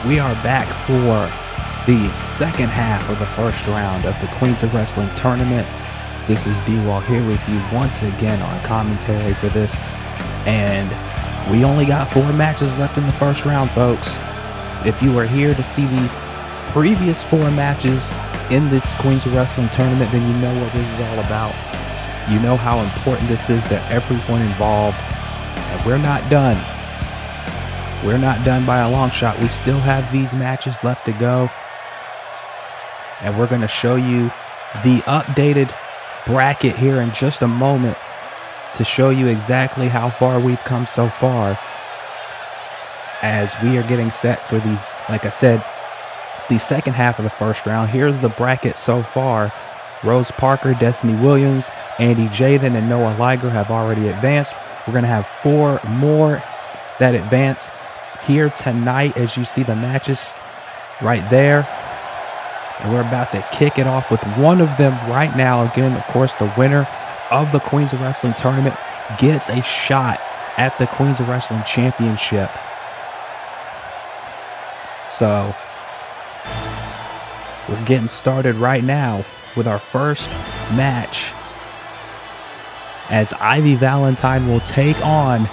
We are back for the second half of the first round of the Queens of Wrestling tournament. This is D-Wall here with you once again on commentary for this. And we only got 4 matches left in the first round, folks. If you were here to see the previous 4 matches in this Queens of Wrestling tournament, then you know what this is all about. You know how important this is to everyone involved. And we're not done. We're not done by a long shot. We still have these matches left to go. And we're going to show you the updated bracket here in just a moment to show you exactly how far we've come so far as we are getting set for the, like I said, the second half of the first round. Here's the bracket so far. Rose Parker, Destiny Williams, Andy Jaden, and Noah Liger have already advanced. We're going to have 4 more that advance here tonight as you see the matches right there. And we're about to kick it off with one of them right now. Again, of course, the winner of the Queens of Wrestling tournament gets a shot at the Queens of Wrestling Championship. So we're getting started right now with our first match as Ivy Valentine will take on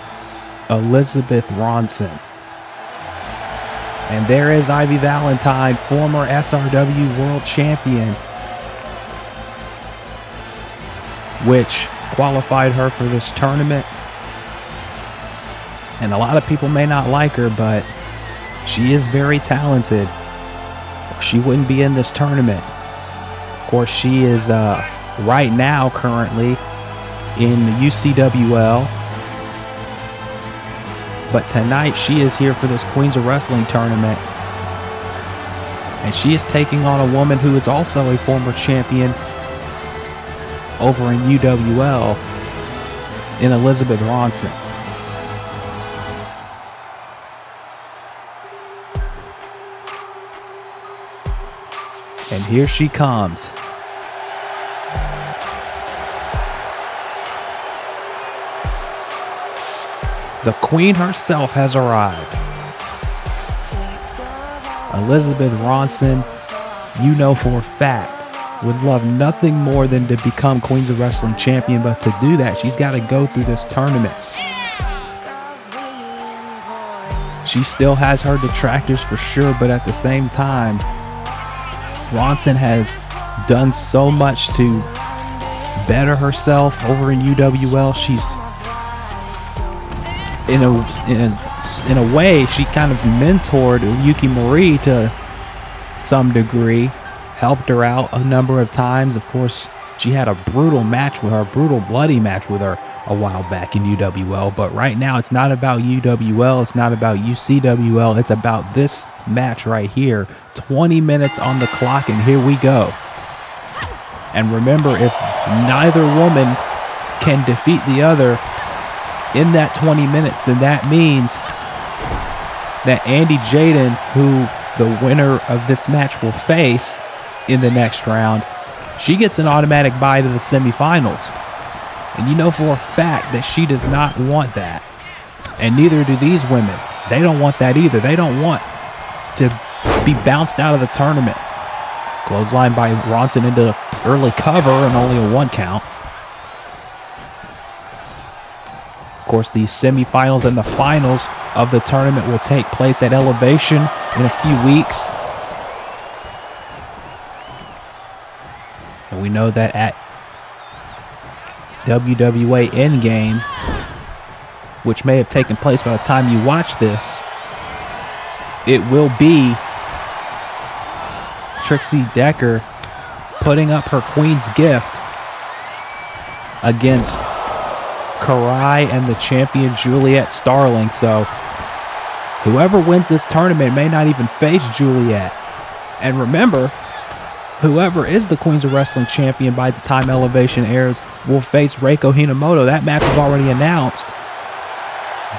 Elizabeth Ronson. And there is Ivy Valentine, former SRW World Champion, which qualified her for this tournament. And a lot of people may not like her, but she is very talented. She wouldn't be in this tournament. Of course, she is right now currently in the UCWL. But tonight she is here for this Queens of Wrestling tournament. And she is taking on a woman who is also a former champion over in UWL in Elizabeth Ronson. And here she comes. The queen herself has arrived. Elizabeth Ronson, you know for a fact, would love nothing more than to become Queens of Wrestling champion, but to do that, she's got to go through this tournament. She still has her detractors for sure, but at the same time, Ronson has done so much to better herself over in UWL. She's in a way, she kind of mentored Yuki Marie to some degree, helped her out a number of times. Of course, she had a brutal bloody match with her a while back in UWL. But right now, it's not about UWL. It's not about UCWL. It's about this match right here. 20 minutes on the clock, and here we go. And remember, if neither woman can defeat the other in that 20 minutes, then that means that Andy Jaden, who the winner of this match will face in the next round, she gets an automatic bye to the semifinals. And you know for a fact that she does not want that. And neither do these women. They don't want that either. They don't want to be bounced out of the tournament. Clothesline by Ronson into the early cover and only a 1 count. Of course, the semifinals and the finals of the tournament will take place at Elevation in a few weeks. And we know that at WWA Endgame, which may have taken place by the time you watch this, it will be Trixie Decker putting up her Queen's Gift against Karai and the champion Juliet Starling. So whoever wins this tournament may not even face Juliet. And remember, whoever is the Queens of Wrestling champion by the time Elevation airs will face Reiko Hinamoto. That match was already announced.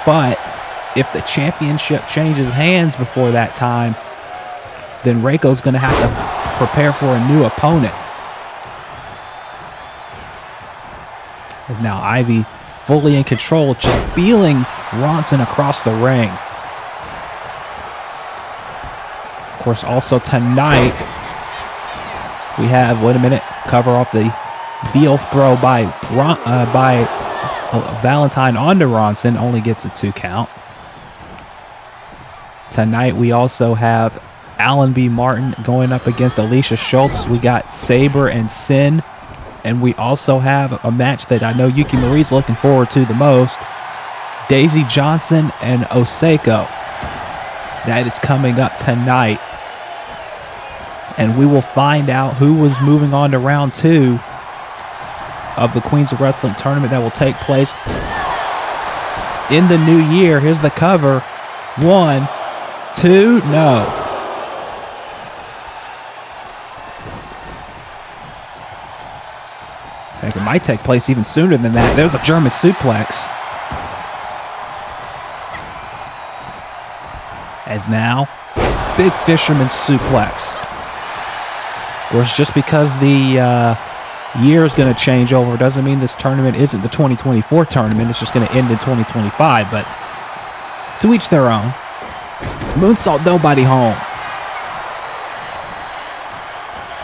But if the championship changes hands before that time, then Reiko's going to have to prepare for a new opponent. As now Ivy fully in control, just beeling Ronson across the ring. course, also tonight, we have, wait a minute, cover off the Beal throw by Valentine onto Ronson, only gets a 2 count. Tonight, we also have Alan B. Martin going up against Alicia Schultz. We got Sabre and Sin. And we also have a match that I know Yuki Marie's looking forward to the most. Daisy Johnson and Oseko. That is coming up tonight. And we will find out who was moving on to round 2 of the Queens of Wrestling tournament that will take place in the new year. Here's the cover. 1, 2, no. It might take place even sooner than that. There's a German suplex. As now, big fisherman suplex. Of course, just because the year is going to change over doesn't mean this tournament isn't the 2024 tournament. It's just going to end in 2025. But to each their own. Moonsault nobody home.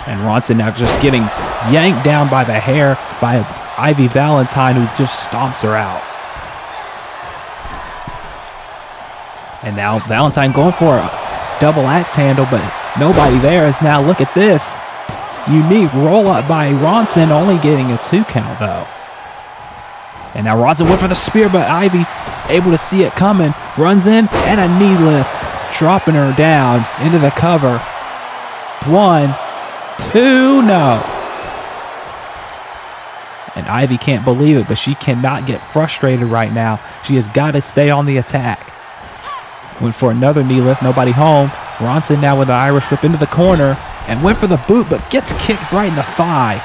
And Ronson now just getting yanked down by the hair by Ivy Valentine, who just stomps her out. And now Valentine going for a double axe handle, but nobody there. Is now, look at this. Unique roll up by Ronson, only getting a 2 count though. And now Ronson went for the spear, but Ivy able to see it coming. Runs in and a knee lift, dropping her down into the cover. 1, 2, no. And Ivy can't believe it, but she cannot get frustrated right now. She has got to stay on the attack. Went for another knee lift, nobody home. Ronson now with the Irish whip into the corner and went for the boot, but gets kicked right in the thigh.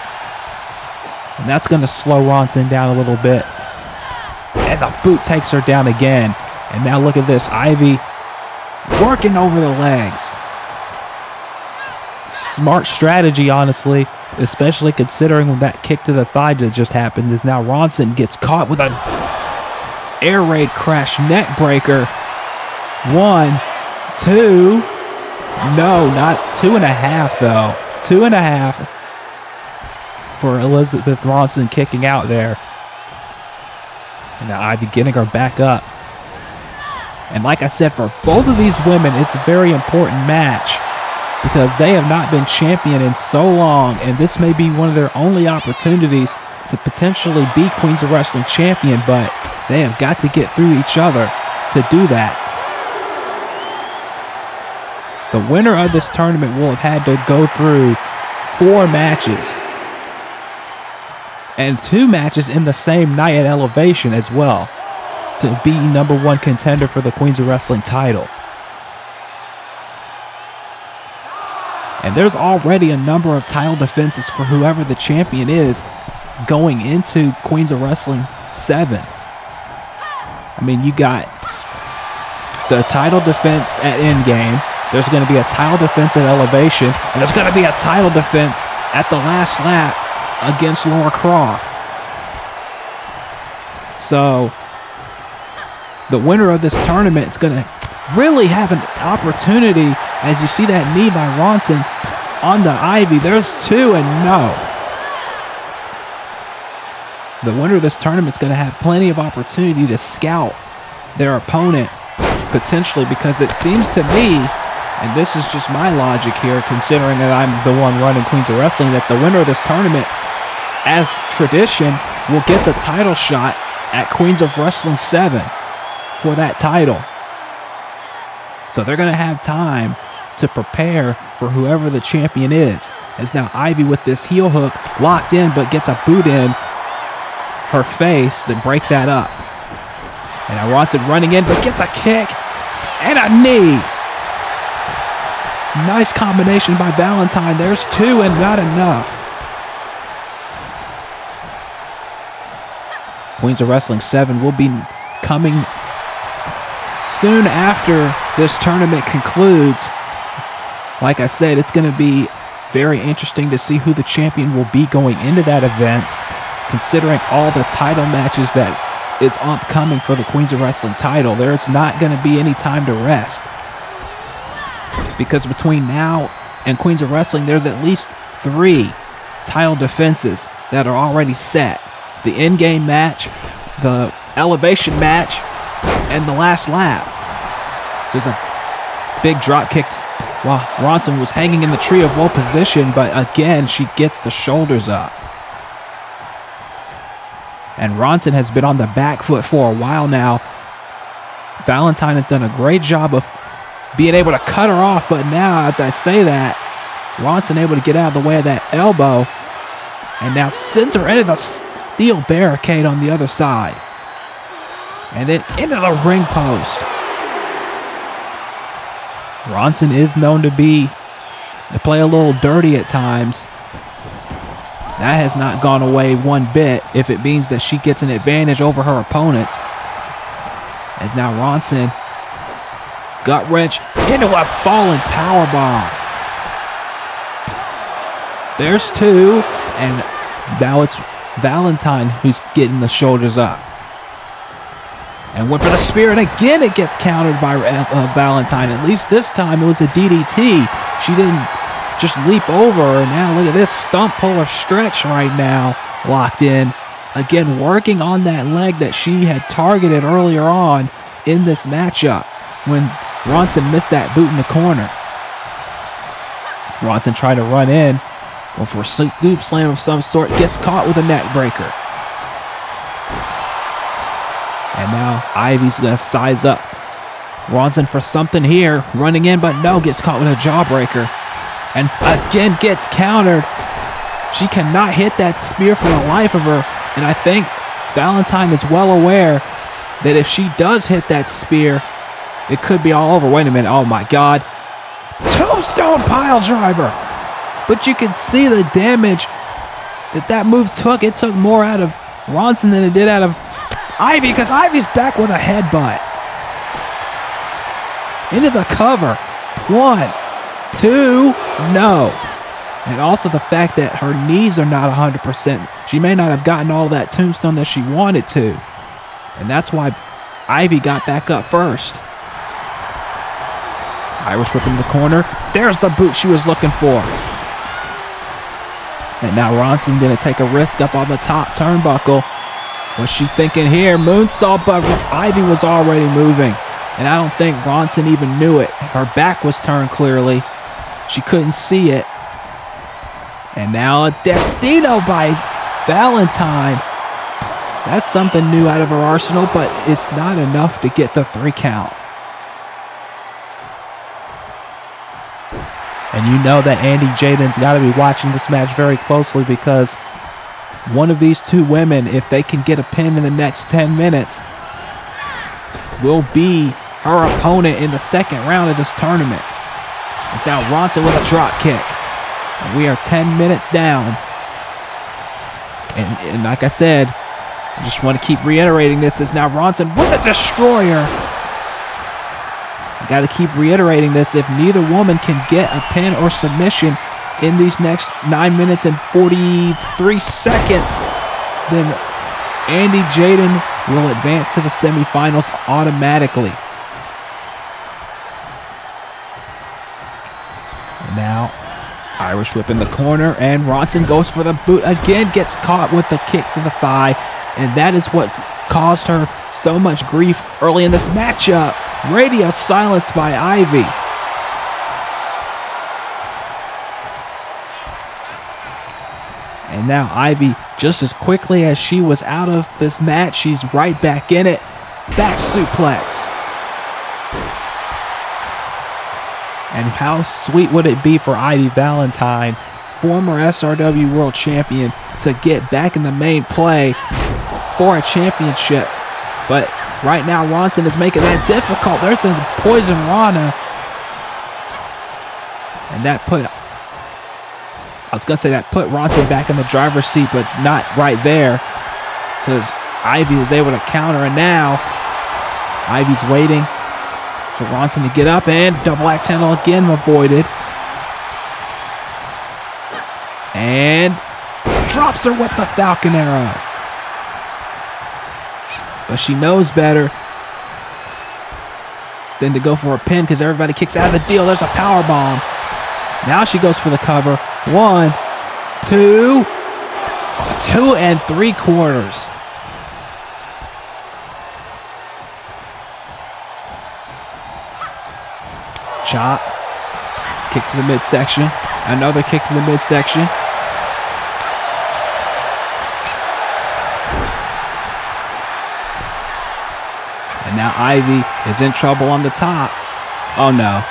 And that's going to slow Ronson down a little bit. And the boot takes her down again. And now look at this, Ivy working over the legs. Smart strategy, honestly, especially considering that kick to the thigh that just happened. Is now Ronson gets caught with an air raid crash neck breaker. 1, 2, no, not 2.5 though. 2.5 for Elizabeth Ronson kicking out there. And now Ivy getting her back up. And like I said, for both of these women, it's a very important match because they have not been champion in so long, and this may be one of their only opportunities to potentially be Queens of Wrestling champion, but they have got to get through each other to do that. The winner of this tournament will have had to go through 4 matches and 2 matches in the same night at Elevation as well to be #1 contender for the Queens of Wrestling title. And there's already a number of title defenses for whoever the champion is going into Queens of Wrestling 7. I mean, you got the title defense at Endgame. There's going to be a title defense at Elevation. And there's going to be a title defense at the last lap against Laura Croft. So the winner of this tournament is going to really have an opportunity. As you see that knee by Ronson on the Ivy, there's 2 and no. The winner of this tournament is going to have plenty of opportunity to scout their opponent potentially, because it seems to me, and this is just my logic here, considering that I'm the one running Queens of Wrestling, that the winner of this tournament, as tradition, will get the title shot at Queens of Wrestling 7 for that title. So they're going to have time to prepare for whoever the champion is. As now Ivy with this heel hook locked in, but gets a boot in her face to break that up. And now Ronson running in, but gets a kick and a knee. Nice combination by Valentine. There's 2 and not enough. Queens of Wrestling 7 will be coming soon after this tournament concludes. Like I said, it's going to be very interesting to see who the champion will be going into that event, considering all the title matches that is upcoming for the Queens of Wrestling title. There's not going to be any time to rest. because between now and Queens of Wrestling, there's at least 3 title defenses that are already set. The in-game match, the elevation match, and the last lap. So there's a big drop kick while Ronson was hanging in the tree of woe position, but again, she gets the shoulders up. And Ronson has been on the back foot for a while now. Valentine has done a great job of being able to cut her off, but now, as I say that, Ronson able to get out of the way of that elbow, and now sends her into the steel barricade on the other side. And then into the ring post. Ronson is known to play a little dirty at times. That has not gone away one bit if it means that she gets an advantage over her opponents. As now Ronson gut wrench into a falling powerbomb. There's 2, and now it's Valentine who's getting the shoulders up. And went for the spear, and again it gets countered by Valentine. At least this time it was a DDT. She didn't just leap over, and now look at this stump puller stretch right now, locked in. Again, working on that leg that she had targeted earlier on in this matchup when Ronson missed that boot in the corner. Ronson tried to run in, go for a scoop slam of some sort, gets caught with a neck breaker. And now Ivy's going to size up Ronson for something here. Running in, but no, gets caught with a jawbreaker. And again gets countered. She cannot hit that spear for the life of her. And I think Valentine is well aware that if she does hit that spear, it could be all over. Wait a minute. Oh, my God. Tombstone pile driver. But you can see the damage that move took. It took more out of Ronson than it did out of Ivy, because Ivy's back with a headbutt. Into the cover. 1, 2, no. And also the fact that her knees are not 100%. She may not have gotten all that tombstone that she wanted to. And that's why Ivy got back up first. Irish whip in the corner. There's the boot she was looking for. And now Ronson going to take a risk up on the top turnbuckle. What's she thinking here? Moonsault, but Ivy was already moving. And I don't think Ronson even knew it. Her back was turned clearly. She couldn't see it. And now a Destino by Valentine. That's something new out of her arsenal, but it's not enough to get the 3 count. And you know that Andy Jaden's got to be watching this match very closely, because one of these 2 women, if they can get a pin in the next 10 minutes, will be her opponent in the second round of this tournament. It's now Ronson with a drop kick. And we are 10 minutes down. And like I said, I just want to keep reiterating this. Is now Ronson with a destroyer. I got to keep reiterating this. If neither woman can get a pin or submission in these next 9 minutes and 43 seconds, then Andy Jaden will advance to the semifinals automatically. And now Irish whip in the corner, and Ronson goes for the boot again, gets caught with the kick to the thigh, and that is what caused her so much grief early in this matchup. Radio silence by Ivy. And now Ivy, just as quickly as she was out of this match, she's right back in it. Back suplex. And how sweet would it be for Ivy Valentine, former SRW World Champion, to get back in the main play for a championship. But right now, Ronson is making that difficult. There's a Poison Rana. And that put Ronson back in the driver's seat, but not right there, because Ivy was able to counter, and now Ivy's waiting for Ronson to get up, and double axe handle again avoided. And drops her with the Falcon Arrow. But she knows better. Then to go for a pin because everybody kicks out of the deal. There's a power bomb. Now she goes for the cover. 1, 2, 2 3/4. Chop. Kick to the midsection. Another kick to the midsection. And now Ivy is in trouble on the top. Oh no.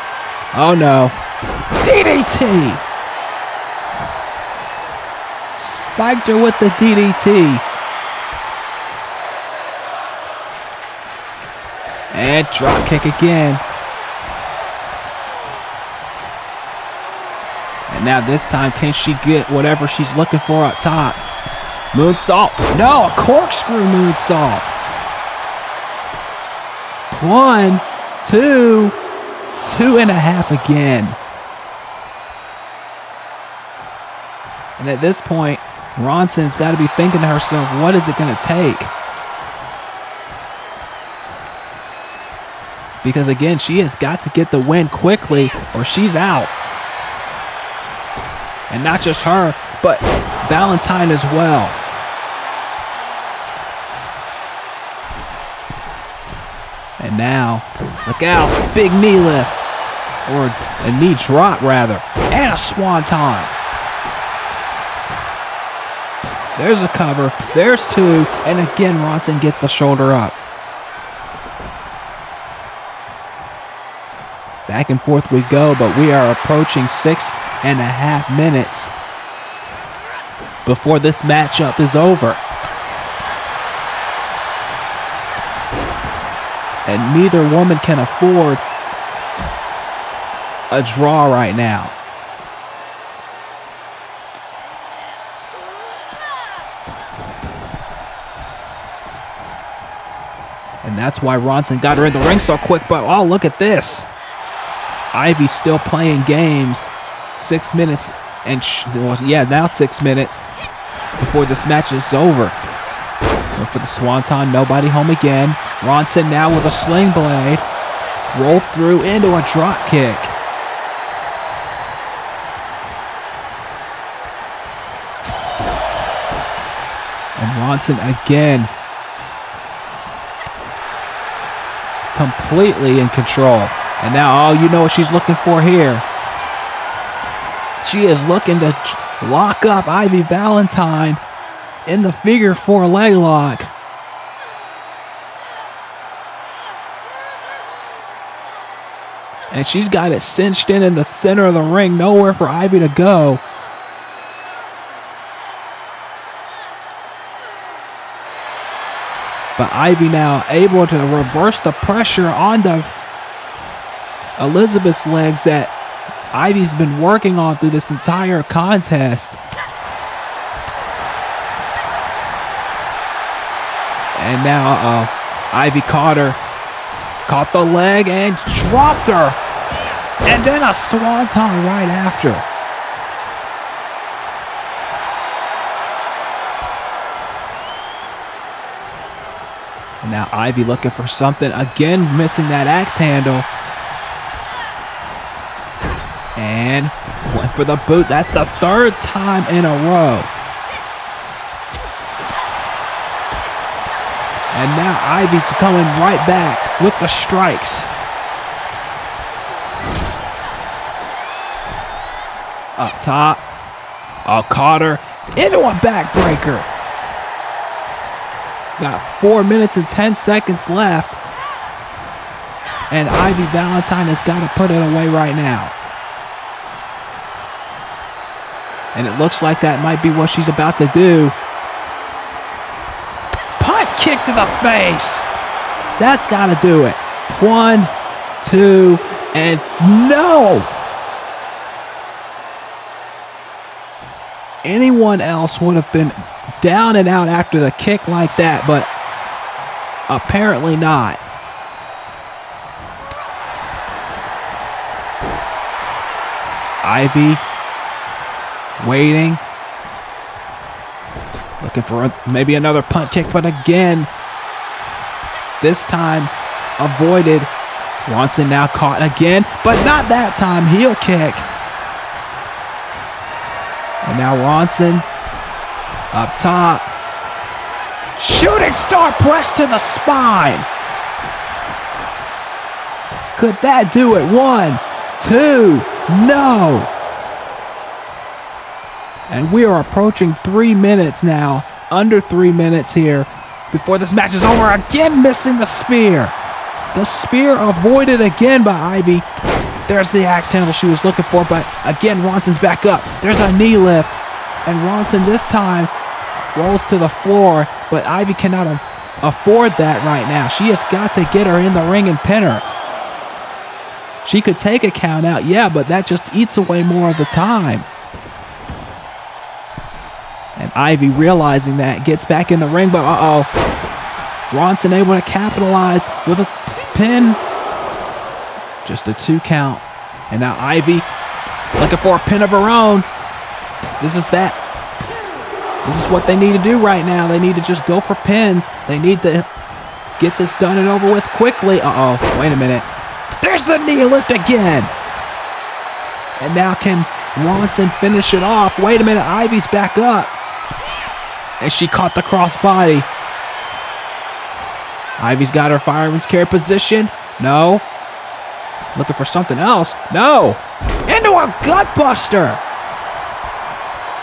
Oh no. DDT! Spiked her with the DDT. And drop kick again. And now this time, can she get whatever she's looking for up top? Moonsault. No, a corkscrew moonsault. 1, 2, 2.5 again. And at this point, Ronson's got to be thinking to herself, what is it going to take? Because again, she has got to get the win quickly or she's out. And not just her, but Valentine as well. And now, look out, big knee lift. Or a knee drop, rather. And a swanton. There's a cover. There's 2. And again, Ronson gets the shoulder up. Back and forth we go, but we are approaching 6.5 minutes before this matchup is over. And neither woman can afford a draw right now. And that's why Ronson got her in the ring so quick, but oh, look at this. Ivy's still playing games. 6 minutes and now 6 minutes before this match is over. Went for the swanton, nobody home again. Ronson now with a sling blade. Rolled through into a drop kick. And Ronson again completely in control. And now, oh, you know what she's looking for here. She is looking to lock up Ivy Valentine in the figure 4 leg lock. And she's got it cinched in the center of the ring. Nowhere for Ivy to go. But Ivy now able to reverse the pressure onto Elizabeth's legs that Ivy's been working on through this entire contest. And now, Ivy caught her. Caught the leg and dropped her. And then a swanton right after. And now Ivy looking for something. Again, missing that axe handle. And went for the boot. That's the 3rd time in a row. And now Ivy's coming right back with the strikes. Up top. Caught her into a backbreaker. Got 4 minutes and 10 seconds left. And Ivy Valentine has got to put it away right now. And it looks like that might be what she's about to do. Punt kick to the face. That's got to do it. 1, 2, and no! Anyone else would have been down and out after the kick like that, but apparently not. Ivy waiting. Looking for maybe another punt kick, but again, this time avoided Ronson now caught again, but not that time. Heel kick. And now Ronson up top. Shooting star press to the spine. Could that do it? 1, 2, no. And we are approaching 3 minutes now. Under 3 minutes here before this match is over. Again missing the spear. The spear avoided again by Ivy. There's the axe handle she was looking for, but again Ronson's back up. There's a knee lift, and Ronson this time rolls to the floor, but Ivy cannot afford that right now. She has got to get her in the ring and pin her. She could take a count out, yeah, but that just eats away more of the time. And Ivy, realizing that, gets back in the ring, but Ronson able to capitalize with a pin. Just a 2 count. And now Ivy looking for a pin of her own. This is that. This is what they need to do right now. They need to just go for pins. They need to get this done and over with quickly. Wait a minute. There's the knee lift again. And now can Ronson finish it off? Wait a minute. Ivy's back up. And she caught the crossbody. Ivy's got her fireman's carry position. No. Looking for something else. No. Into a gutbuster.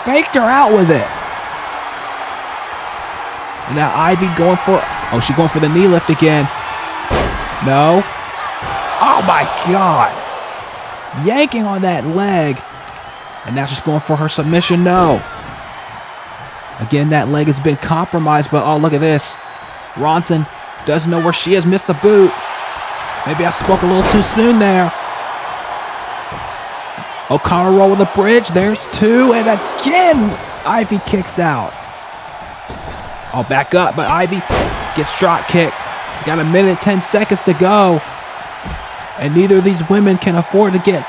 Faked her out with it. And now Ivy going for... she's going for the knee lift again. No. Oh my God. Yanking on that leg. And now she's going for her submission. No. Again, that leg has been compromised, but look at this. Ronson doesn't know where she has. Missed the boot. Maybe I spoke a little too soon there. O'Connor roll with a bridge. There's 2. And again, Ivy kicks out. Back up, but Ivy gets drop kicked. Got 1 minute, 10 seconds to go. And neither of these women can afford to get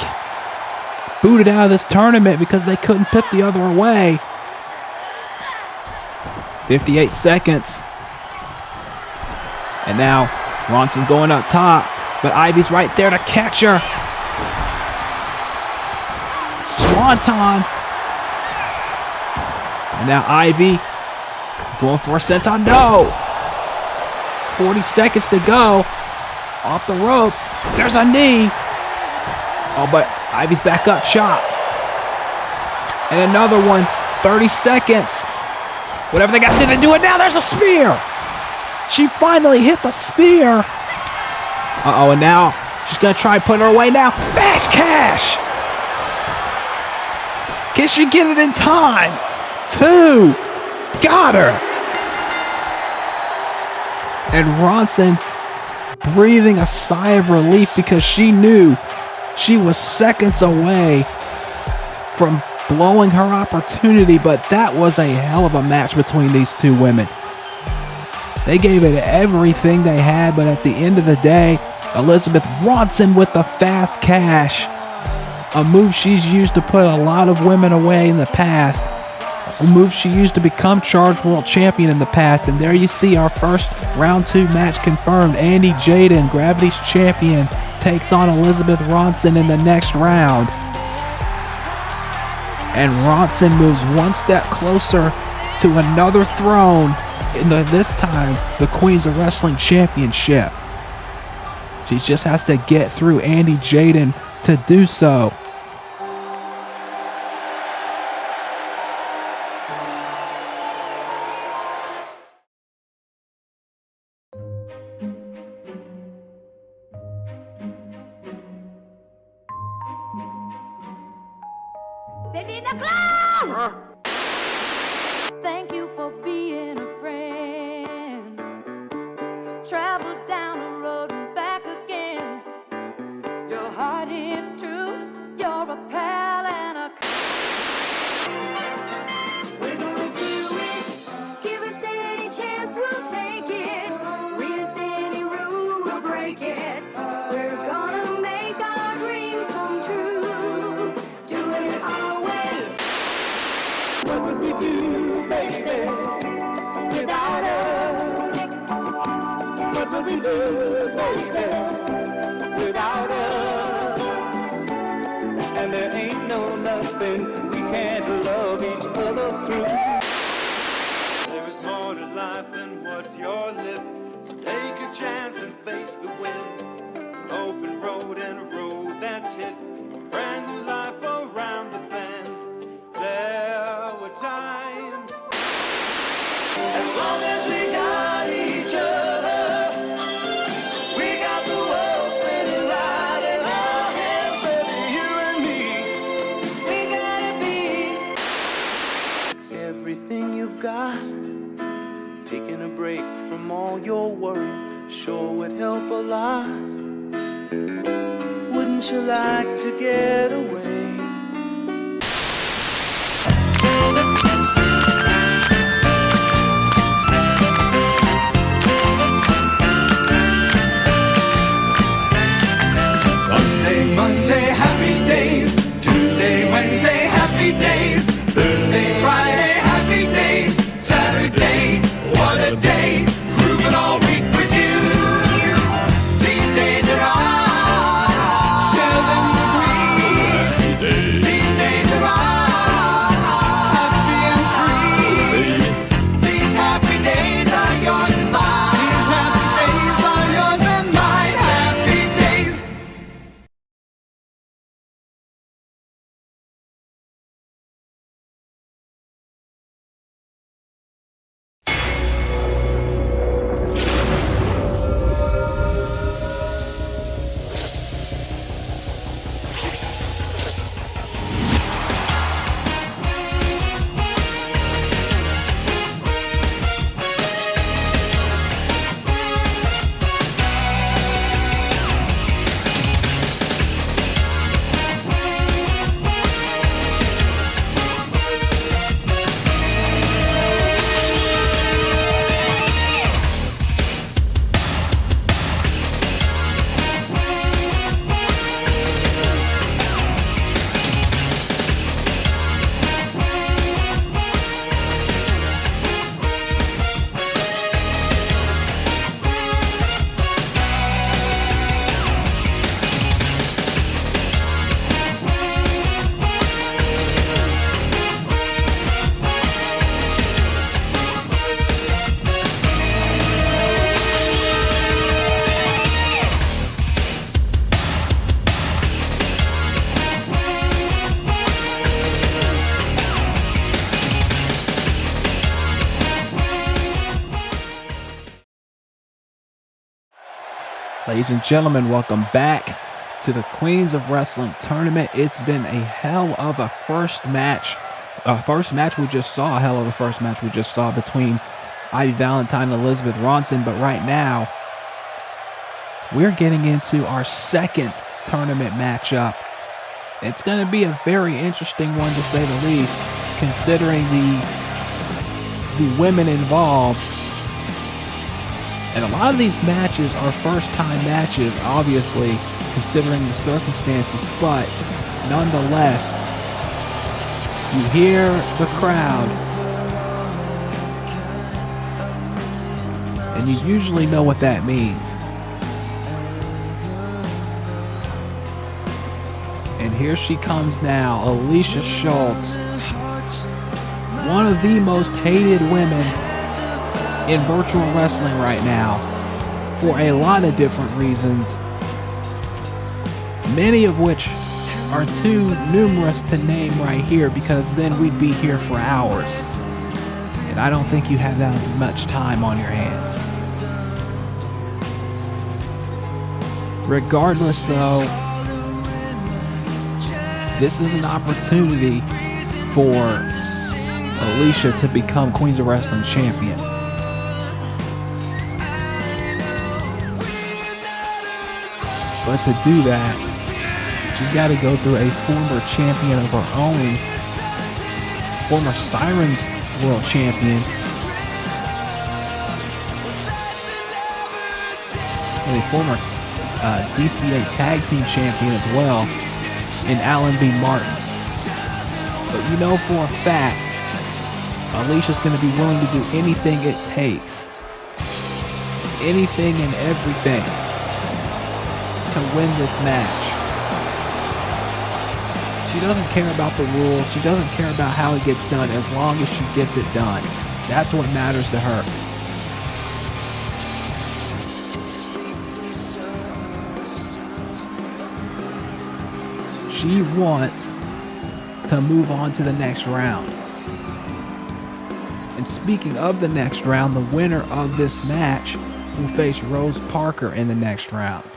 booted out of this tournament because they couldn't put the other away. 58 seconds. And now Ronson going up top, but Ivy's right there to catch her. Swanton. And now Ivy going for a senton. No. 40 seconds to go. Off the ropes. There's a knee. But Ivy's back up. Chop. And another one. 30 seconds. Whatever they got to do it now. There's a spear. She finally hit the spear. And now she's going to try and put her away now. Fast cash. Can she get it in time? 2. Got her. And Ronson breathing a sigh of relief because she knew she was seconds away from blowing her opportunity, but that was a hell of a match between these two women. They gave it everything they had, but at the end of the day, Elizabeth Ronson with the fast cash, a move she's used to put a lot of women away in the past, a move she used to become Charged World Champion in the past. And there you see our first round 2 match confirmed. Andy Jaden, Gravity's champion, takes on Elizabeth Ronson in the next round. And Ronson moves one step closer to another throne, in this time the Queens of Wrestling Championship. She just has to get through Andy Jaden to do so. Cindy the Clown! Thank you for being a friend. Travel down the road and back again. Your heart is true. You're a pal and a... We're gonna do it. Give us any chance, we'll take it. Read us any rule, we'll break it. We're gonna make our dreams come true. Do it our way. What would we do, baby, without us? What would we do, baby, that's hit brand new life around the bend. There were times, as long as we got each other, we got the world spinning right in our hands, baby, you and me. We gotta be. It's everything you've got. Taking a break from all your worries sure would help a lot. Wouldn't you like to get away? Sunday, Monday, happy days. Tuesday, Wednesday, happy days. Thursday, Friday, happy days. Saturday, what a day. Grooving all week with you. These days are ours. Share them with me. These days are ours. Happy and free. These happy days are yours and mine. These happy days are yours and mine. Happy days. Ladies and gentlemen, welcome back to the Queens of Wrestling tournament. It's been a hell of a first match. First match we just saw, between Ivy Valentine and Elizabeth Ronson. But right now, we're getting into our second tournament matchup. It's going to be a very interesting one, to say the least, considering the women involved. And a lot of these matches are first-time matches, obviously, considering the circumstances, but nonetheless, you hear the crowd, and you usually know what that means. And here she comes now, Alicia Schultz, one of the most hated women in virtual wrestling right now, for a lot of different reasons, many of which are too numerous to name right here, because then we'd be here for hours, and I don't think you have that much time on your hands. Regardless though, this is an opportunity for Alicia to become Queens of Wrestling champion. But to do that, she's got to go through a former champion of her own, former Sirens World Champion, and a former DCA Tag Team Champion as well, in Alan B. Martin. But you know for a fact, Alicia's going to be willing to do anything it takes, anything and everything, to win this match. She doesn't care about the rules. She doesn't care about how it gets done, as long as she gets it done. That's what matters to her. she wants to move on to the next round. And speaking of the next round, the winner of this match will face Rose Parker in the next round.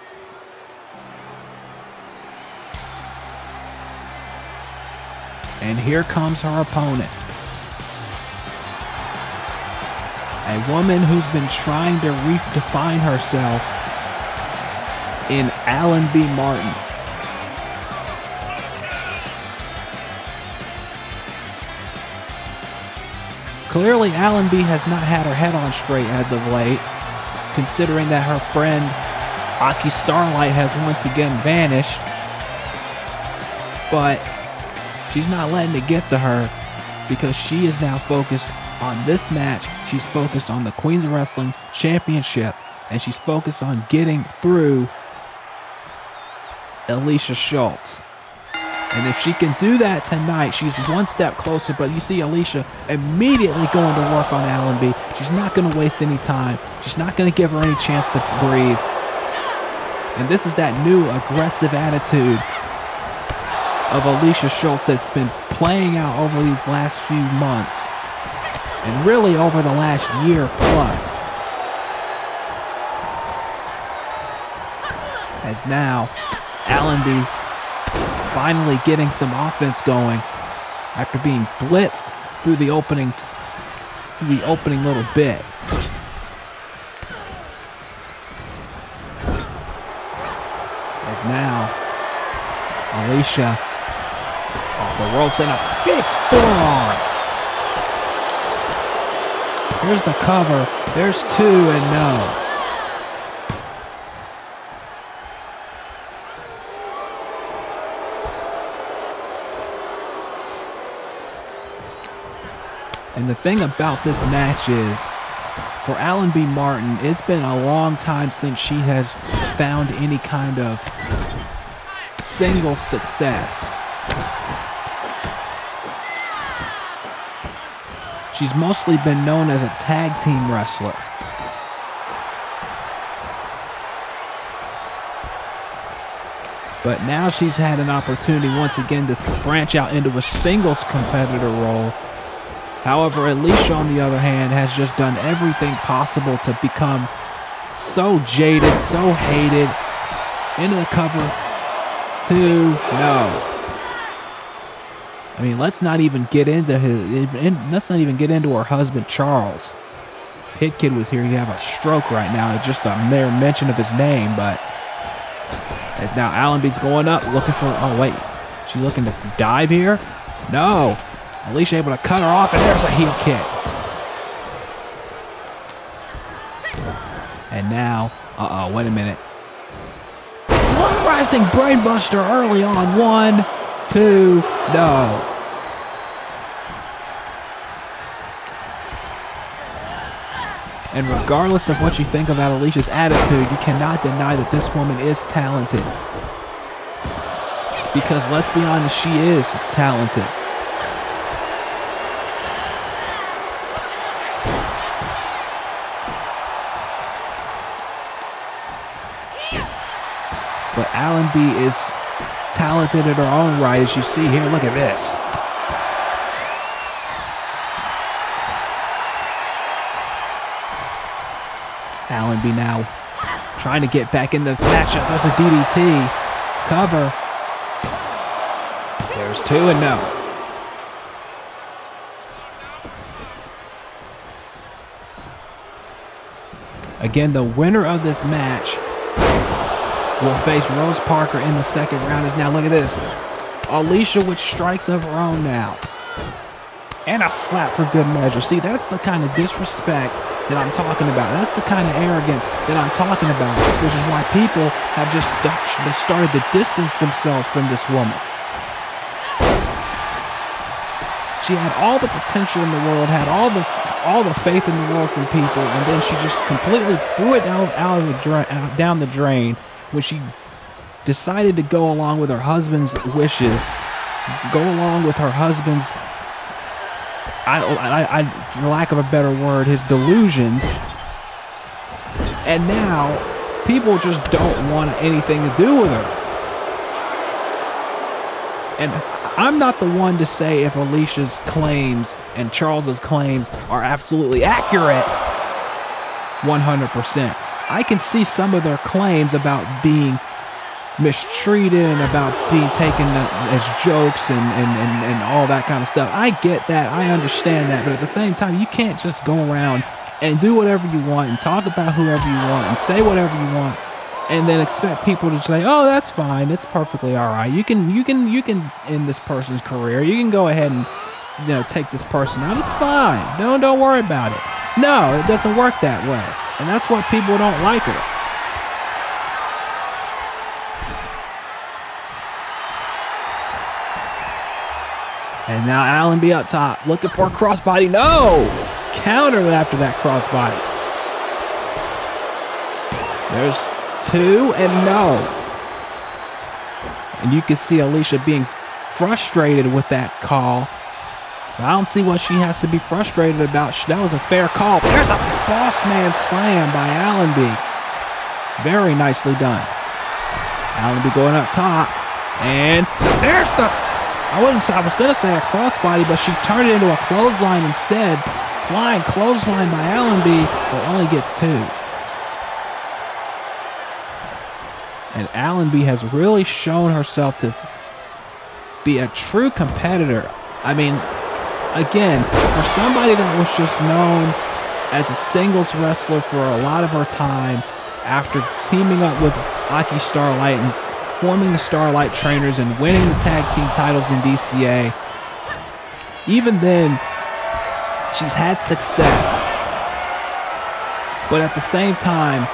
And here comes her opponent. A woman who's been trying to redefine herself in Alan B. Martin. Clearly, Alan B. has not had her head on straight as of late, considering that her friend Aki Starlight has once again vanished. But she's not letting it get to her because she is now focused on this match. She's focused on the Queens of Wrestling Championship, and she's focused on getting through Alicia Schultz. And if she can do that tonight, she's one step closer. But you see Alicia immediately going to work on Alan B. She's not going to waste any time. She's not going to give her any chance to breathe. And this is that new aggressive attitude of Alicia Schultz that's been playing out over these last few months. And really over the last year plus. As now, Alan B. finally getting some offense going after being blitzed through the opening little bit. As now, Alicia off the ropes and a big forearm. Here's the cover. There's two and no. And the thing about this match is, for Alan B. Martin, it's been a long time since she has found any kind of single success. She's mostly been known as a tag team wrestler. But now she's had an opportunity once again to branch out into a singles competitor role. However, Alicia, on the other hand, has just done everything possible to become so jaded, so hated. Into the cover. Two, no. I mean, let's not even get into her husband, Charles. Hit Kid was here. He'd have a stroke right now. It's just a mere mention of his name, but as now Allenby's going up, looking for. Oh wait, she looking to dive here? No. Alicia able to cut her off, and there's a heel kick. And now, wait a minute. Blood Rising Brainbuster early on. 1, 2, no. And regardless of what you think about Alicia's attitude, you cannot deny that this woman is talented. Because let's be honest, she is talented. But Alan B is talented in her own right, as you see here. Look at this. Alan B now trying to get back in this matchup. There's a DDT. Cover. There's two and no. Again, the winner of this match will face Rose Parker in the second round. Is now, look at this. Alicia with strikes of her own now. And a slap for good measure. See, that's the kind of disrespect that I'm talking about. That's the kind of arrogance that I'm talking about, which is why people have just started to distance themselves from this woman. She had all the potential in the world, had all the faith in the world from people, and then she just completely threw it down the drain when she decided to go along with her husband's wishes, go along with her husband's, for lack of a better word, his delusions. And now, people just don't want anything to do with her. And I'm not the one to say if Alicia's claims and Charles's claims are absolutely accurate 100%. I can see some of their claims about being mistreated and about being taken as jokes and all that kind of stuff. I get that. I understand that. But at the same time, you can't just go around and do whatever you want and talk about whoever you want and say whatever you want and then expect people to say, "Oh, that's fine. It's perfectly all right. You can end this person's career. You can go ahead and take this person out. It's fine. Don't worry about it." No, it doesn't work that way. And that's what people don't like her. And now Allenby up top, looking for a crossbody. No! Countered after that crossbody. There's 2 and no. And you can see Alicia being frustrated with that call. But I don't see what she has to be frustrated about. That was a fair call. There's a boss man slam by Allenby. Very nicely done. Allenby going up top. And there's the... I was going to say a crossbody, but she turned it into a clothesline instead. Flying clothesline by Allenby, but only gets 2. And Allenby has really shown herself to be a true competitor. I mean, again, for somebody that was just known as a singles wrestler for a lot of her time, after teaming up with Aki Starlight and forming the Starlight Trainers and winning the tag team titles in DCA, even then, she's had success. But at the same time,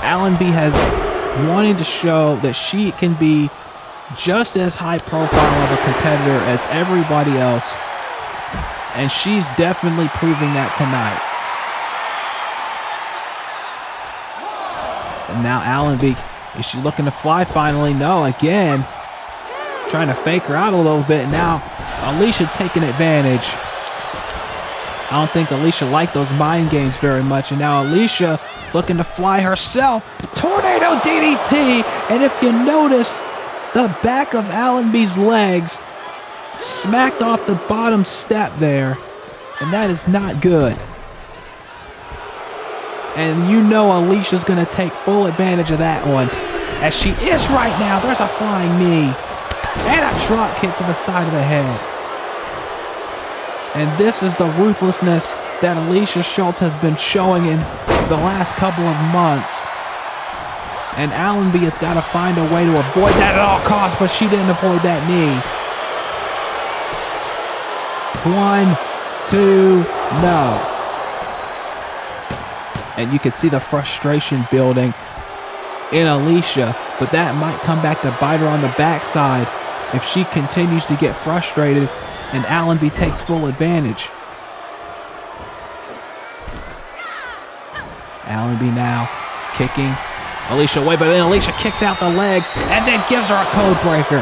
Allenby has wanted to show that she can be just as high profile of a competitor as everybody else. And she's definitely proving that tonight. And now Allenby, is she looking to fly finally? No, again. Trying to fake her out a little bit. Now Alicia taking advantage. I don't think Alicia liked those mind games very much. And now Alicia looking to fly herself. Tornado DDT. And if you notice, the back of Allenby's legs smacked off the bottom step there. And that is not good. And you know Alicia's going to take full advantage of that one. As she is right now. There's a flying knee. And a drop kick to the side of the head. And this is the ruthlessness that Alicia Schultz has been showing in the last couple of months. And Allenby has got to find a way to avoid that at all costs, but she didn't avoid that knee. 1, 2, no. And you can see the frustration building in Alicia, but that might come back to bite her on the backside if she continues to get frustrated and Allenby takes full advantage. Allenby now kicking Alicia away, but then Alicia kicks out the legs and then gives her a code breaker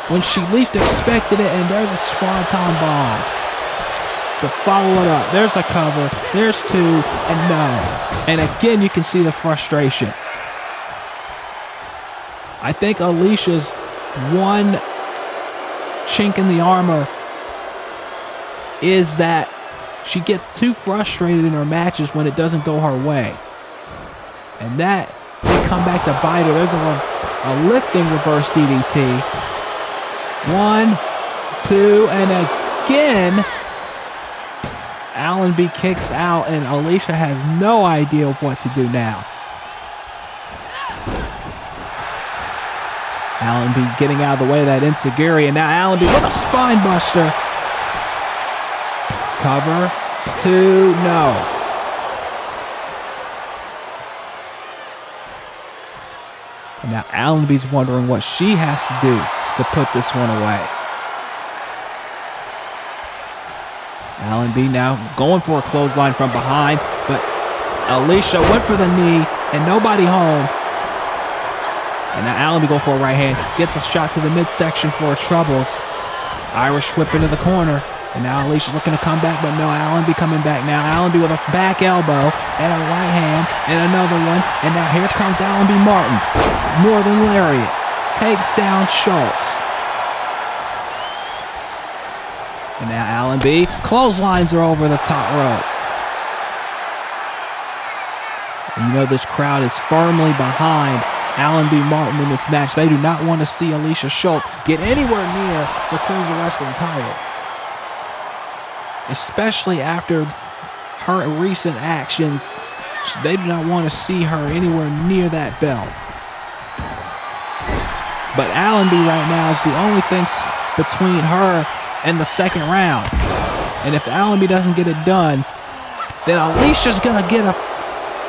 when she least expected it, and there's a swanton bomb to follow it up. There's a cover, there's 2, and no. And again, you can see the frustration. I think Alicia's one chink in the armor is that she gets too frustrated in her matches when it doesn't go her way. And that may come back to bite her. There's a lifting reverse DDT. 1, 2, and again, Allenby kicks out, and Alicia has no idea of what to do now. Allenby getting out of the way of that enziguri, and now Allenby with a spine buster. Cover, 2, no. And now Allenby's wondering what she has to do to put this one away. Allenby now going for a clothesline from behind, but Alicia went for the knee, and nobody home. And now Allenby go for a right hand, gets a shot to the midsection for troubles. Irish whip into the corner, and now Alicia looking to come back, but no, Allenby coming back now. Allenby with a back elbow and a right hand and another one, and now here comes Allenby Martin. Northern Lariat takes down Schultz. And now Allenby, clotheslines are over the top rope. And you know this crowd is firmly behind Allenby Martin in this match. They do not want to see Alicia Schultz get anywhere near the Queens of Wrestling title. Especially after her recent actions. They do not want to see her anywhere near that belt. But Allenby right now is the only thing between her and the second round. And if Allenby doesn't get it done, then Alicia's going to get a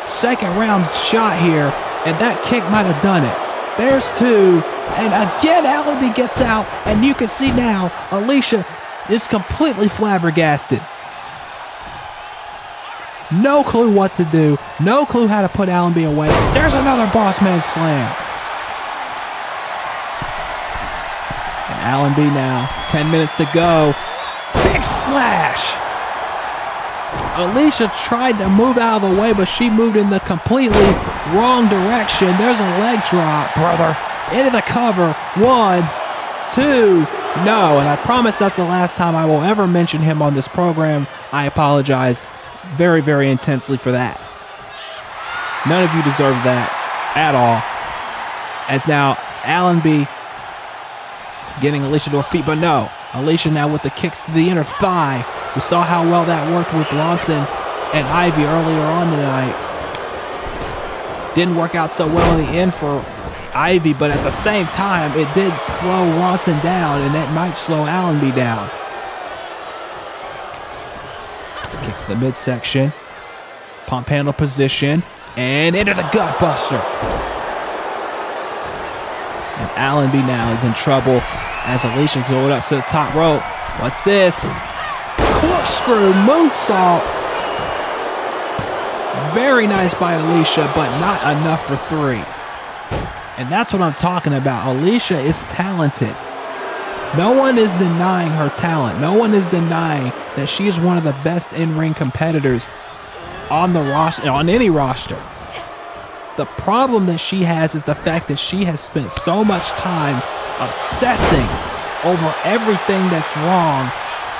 second round shot here, and that kick might have done it. There's two, and again Allenby gets out, and you can see now Alicia is completely flabbergasted. No clue what to do, no clue how to put Allenby away. There's another boss man slam. And Allenby now, 10 minutes to go. Big splash! Alicia tried to move out of the way, but she moved in the completely wrong direction. There's a leg drop, brother. Into the cover. 1, 2, no. And I promise that's the last time I will ever mention him on this program. I apologize very, very intensely for that. None of you deserve that at all. As now Allenby getting Alicia to her feet, but no. Alicia now with the kicks to the inner thigh. We saw how well that worked with Ronson and Ivy earlier on tonight. Didn't work out so well in the end for Ivy, but at the same time, it did slow Ronson down, and that might slow Allenby down. Kicks to the midsection. Pump handle position. And into the gut buster. And Allenby now is in trouble as Alicia goes up to the top rope. What's this? Corkscrew moonsault. Very nice by Alicia, but not enough for 3. And that's what I'm talking about. Alicia is talented. No one is denying her talent. No one is denying that she is one of the best in-ring competitors on the roster, on any roster. The problem that she has is the fact that she has spent so much time obsessing over everything that's wrong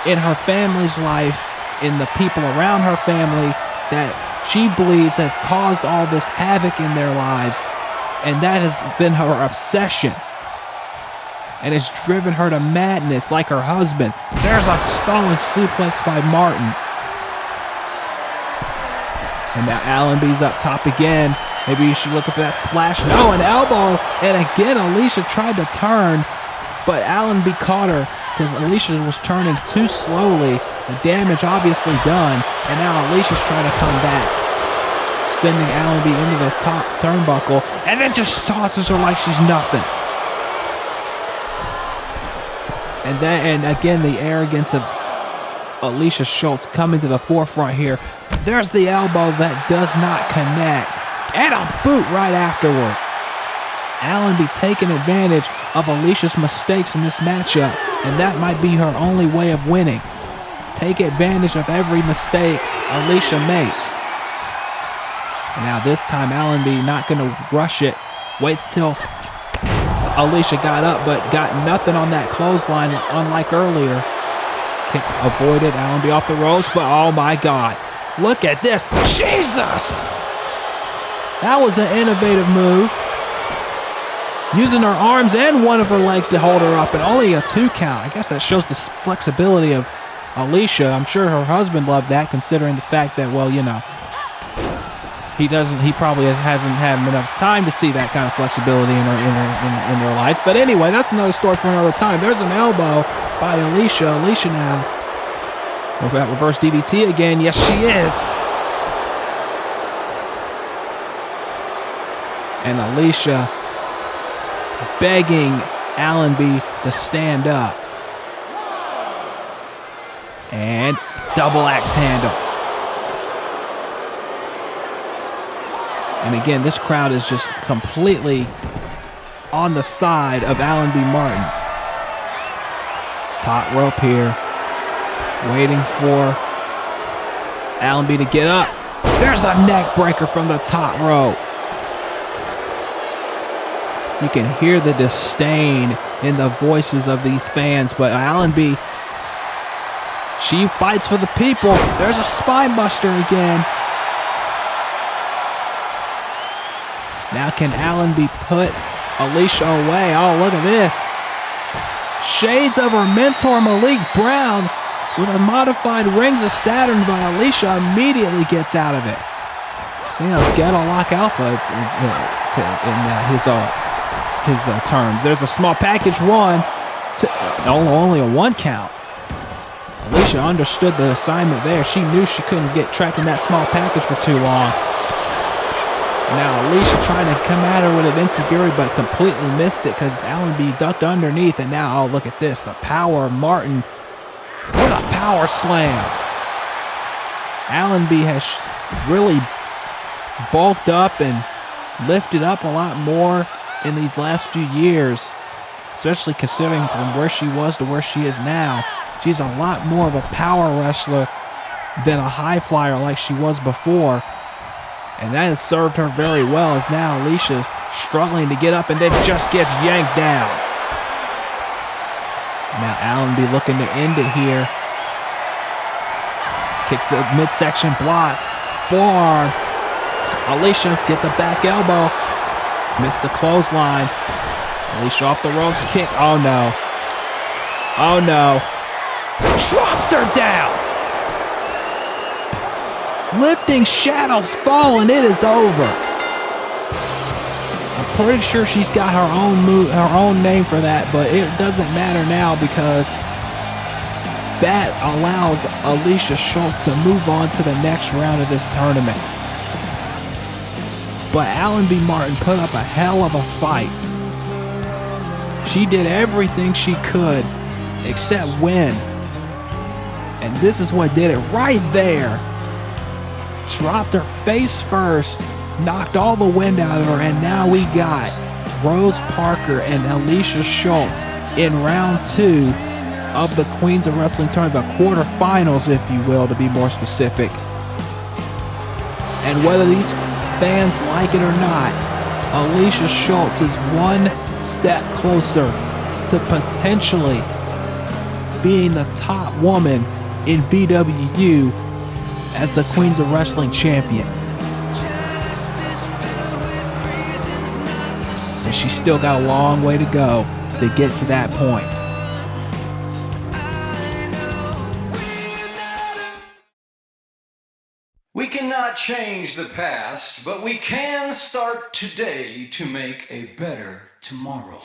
in her family's life, in the people around her family, that she believes has caused all this havoc in their lives, and that has been her obsession. And it's driven her to madness like her husband. There's a stalling suplex by Martin. And now Allenby's up top again. Maybe you should look for that splash. No, an elbow. And again, Alicia tried to turn, but Allenby caught her because Alicia was turning too slowly. The damage obviously done. And now Alicia's trying to come back, sending Allenby into the top turnbuckle, and then just tosses her like she's nothing. And again, the arrogance of Alicia Schultz coming to the forefront here. There's the elbow that does not connect. And a boot right afterward. Allenby taking advantage of Alicia's mistakes in this matchup, and that might be her only way of winning. Take advantage of every mistake Alicia makes. And now this time Allenby not going to rush it. Waits till Alicia got up, but got nothing on that clothesline, unlike earlier. Kick avoided, Allenby off the ropes, but oh my God. Look at this. Jesus! That was an innovative move. Using her arms and one of her legs to hold her up, and only a 2 count. I guess that shows the flexibility of Alicia. I'm sure her husband loved that, considering the fact that, well, you know, he probably hasn't had enough time to see that kind of flexibility in her life. But anyway, that's another story for another time. There's an elbow by Alicia. Alicia now with that reverse DDT again. Yes, she is. And Alicia begging Allenby to stand up. And double axe handle. And again, this crowd is just completely on the side of Allenby Martin. Top rope here. Waiting for Allenby to get up. There's a neck breaker from the top rope. You can hear the disdain in the voices of these fans, but Allenby She fights for the people. There's a spine buster again. Now can Allenby put Alicia away? Oh, look at this. Shades of her mentor, Malik Brown, with a modified Rings of Saturn, but Alicia immediately gets out of it. You know, it's Ghetto Lock Alpha in his terms. There's a small package one. Only a 1 count. Alicia understood the assignment there. She knew she couldn't get trapped in that small package for too long. Now Alicia trying to come at her with an enziguri, but completely missed it because Allenby ducked underneath. And now, oh, look at this. The power of Martin. What a power slam. Allenby has really bulked up and lifted up a lot more in these last few years, especially considering from where she was to where she is now. She's a lot more of a power wrestler than a high flyer like she was before. And that has served her very well, as now Alicia's struggling to get up and then just gets yanked down. Now Allenby looking to end it here. Kicks the midsection block. Forearm. Alicia gets a back elbow. Missed the clothesline. Alicia off the ropes. Kick. Oh no. Oh no. Drops her down. Lifting shadows fall, and it is over. I'm pretty sure she's got her own move, her own name for that, but it doesn't matter now because that allows Alicia Schultz to move on to the next round of this tournament. But Allenby Martin put up a hell of a fight. She did everything she could except win. And this is what did it right there. Dropped her face first, knocked all the wind out of her, and now we got Rose Parker and Alicia Schultz in round 2 of the Queens of Wrestling Tournament, the quarterfinals, if you will, to be more specific. And whether these fans like it or not, Alicia Schultz is one step closer to potentially being the top woman in VWU as the Queens of Wrestling champion. And she's still got a long way to go to get to that point. We cannot change the past, but we can start today to make a better tomorrow.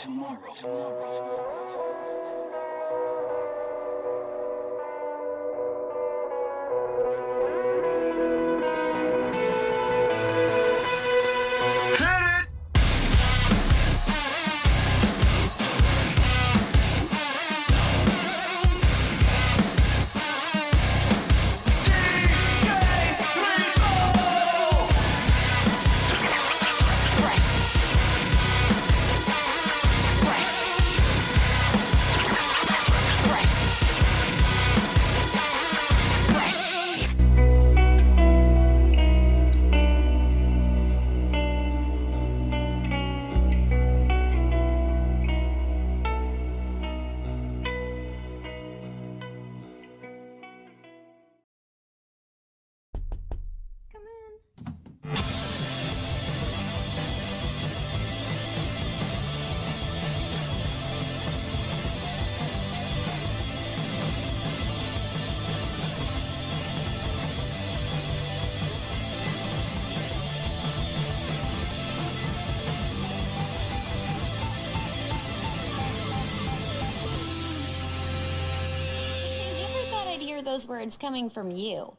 Those words coming from you.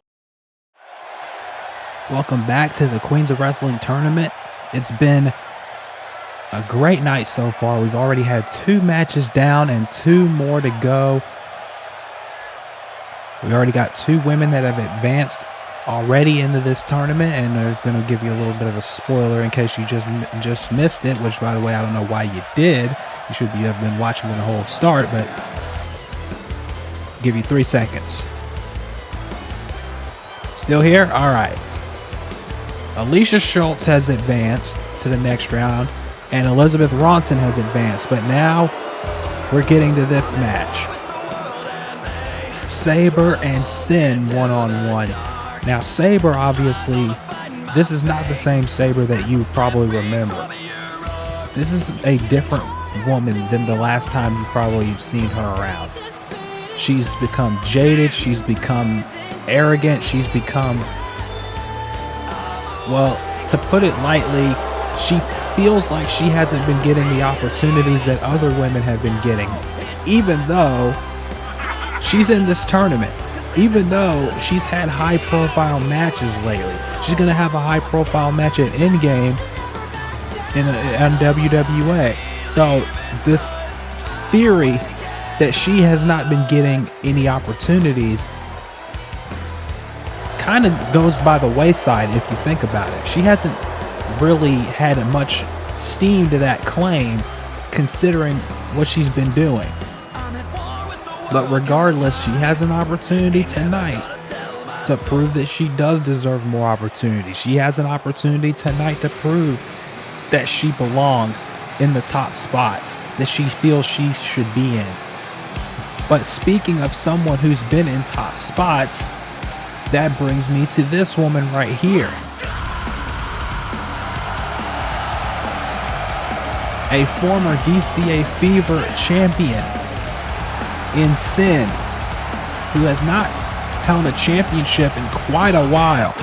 Welcome back to the Queens of Wrestling Tournament. It's been a great night so far. We've already had 2 matches down and 2 more to go. We already got 2 women that have advanced already into this tournament, and they're going to give you a little bit of a spoiler in case you just missed it, which, by the way, I don't know why you did. You should have been watching the whole start, but I'll give you 3 seconds. Still here? All right. Alicia Schultz has advanced to the next round, and Elizabeth Ronson has advanced. But now we're getting to this match. Sabre and Sin one-on-one. Now, Sabre, obviously, this is not the same Sabre that you probably remember. This is a different woman than the last time you probably have seen her around. She's become jaded. She's become arrogant. She's become, well, to put it lightly, she feels like she hasn't been getting the opportunities that other women have been getting, even though she's in this tournament, even though she's had high-profile matches lately. She's going to have a high-profile match at Endgame on WWE. So this theory that she has not been getting any opportunities kind of goes by the wayside if you think about it. She hasn't really had much steam to that claim considering what she's been doing. But regardless, she has an opportunity tonight to prove that she does deserve more opportunity. She has an opportunity tonight to prove that she belongs in the top spots that she feels she should be in. But speaking of someone who's been in top spots, that brings me to this woman right here. A former DCA Fever champion in Sin, who has not held a championship in quite a while.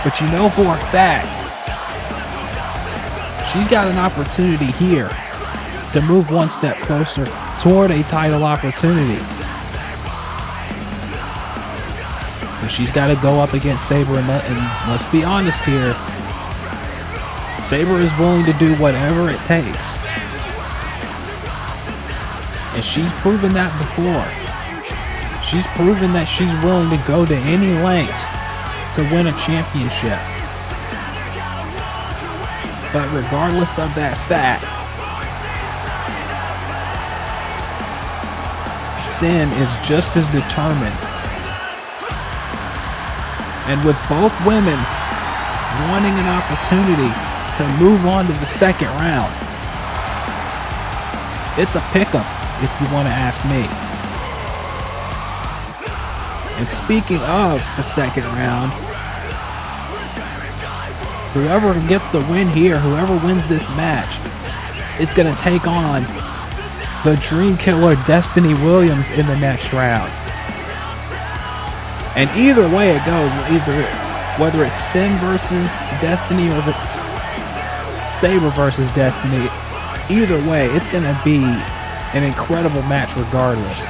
But you know for a fact, she's got an opportunity here to move one step closer toward a title opportunity. But she's got to go up against Sabre, and let's be honest here, Sabre is willing to do whatever it takes. And she's proven that before. She's proven that she's willing to go to any lengths to win a championship. But regardless of that fact, Sin is just as determined. And with both women wanting an opportunity to move on to the second round, it's a pick-em, if you want to ask me. And speaking of the second round, whoever gets the win here, whoever wins this match, is going to take on the Dream Killer Destiny Williams in the next round. And either way it goes, whether it's Sin versus Destiny or if it's Sabre versus Destiny, either way, it's going to be an incredible match regardless.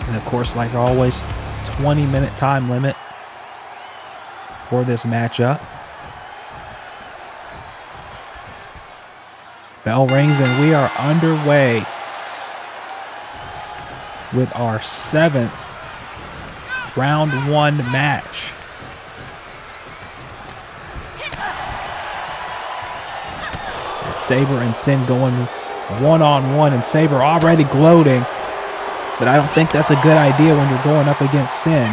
And of course, like always, 20-minute time limit for this matchup. Bell rings and we are underway with our 7th round 1 match. It's Sabre and Sin going one-on-one, and Sabre already gloating, but I don't think that's a good idea when you're going up against Sin.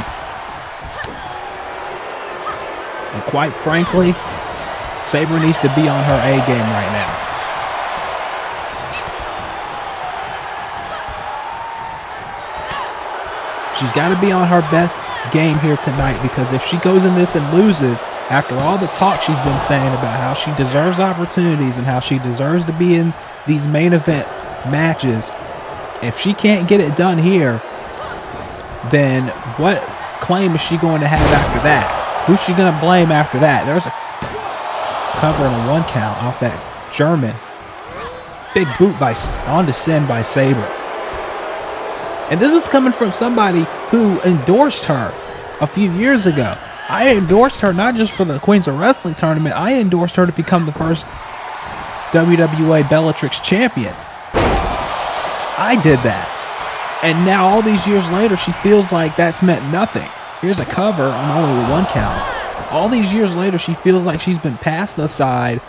And quite frankly, Sabre needs to be on her A game right now. She's got to be on her best game here tonight, because if she goes in this and loses, after all the talk she's been saying about how she deserves opportunities and how she deserves to be in these main event matches, if she can't get it done here, then what claim is she going to have after that? Who's she going to blame after that? There's a cover and a 1 count off that German. Big boot onto Sin by Sabre. And this is coming from somebody who endorsed her a few years ago. I endorsed her not just for the Queens of Wrestling tournament. I endorsed her to become the first WWE Bellatrix champion. I did that. And now all these years later, she feels like that's meant nothing. Here's a cover on only a 1 count. All these years later, she feels like she's been passed aside,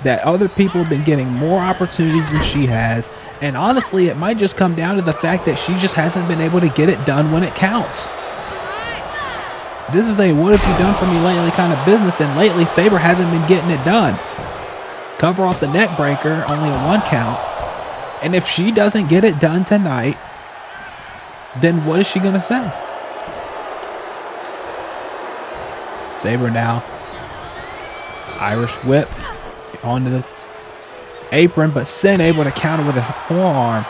that other people have been getting more opportunities than she has. And honestly, it might just come down to the fact that she just hasn't been able to get it done when it counts. This is a what have you done for me lately kind of business, and lately Sabre hasn't been getting it done. Cover off the neck breaker, only a 1 count. And if she doesn't get it done tonight, then what is she going to say? Sabre now. Irish whip onto the apron, but Sin able to counter with a forearm.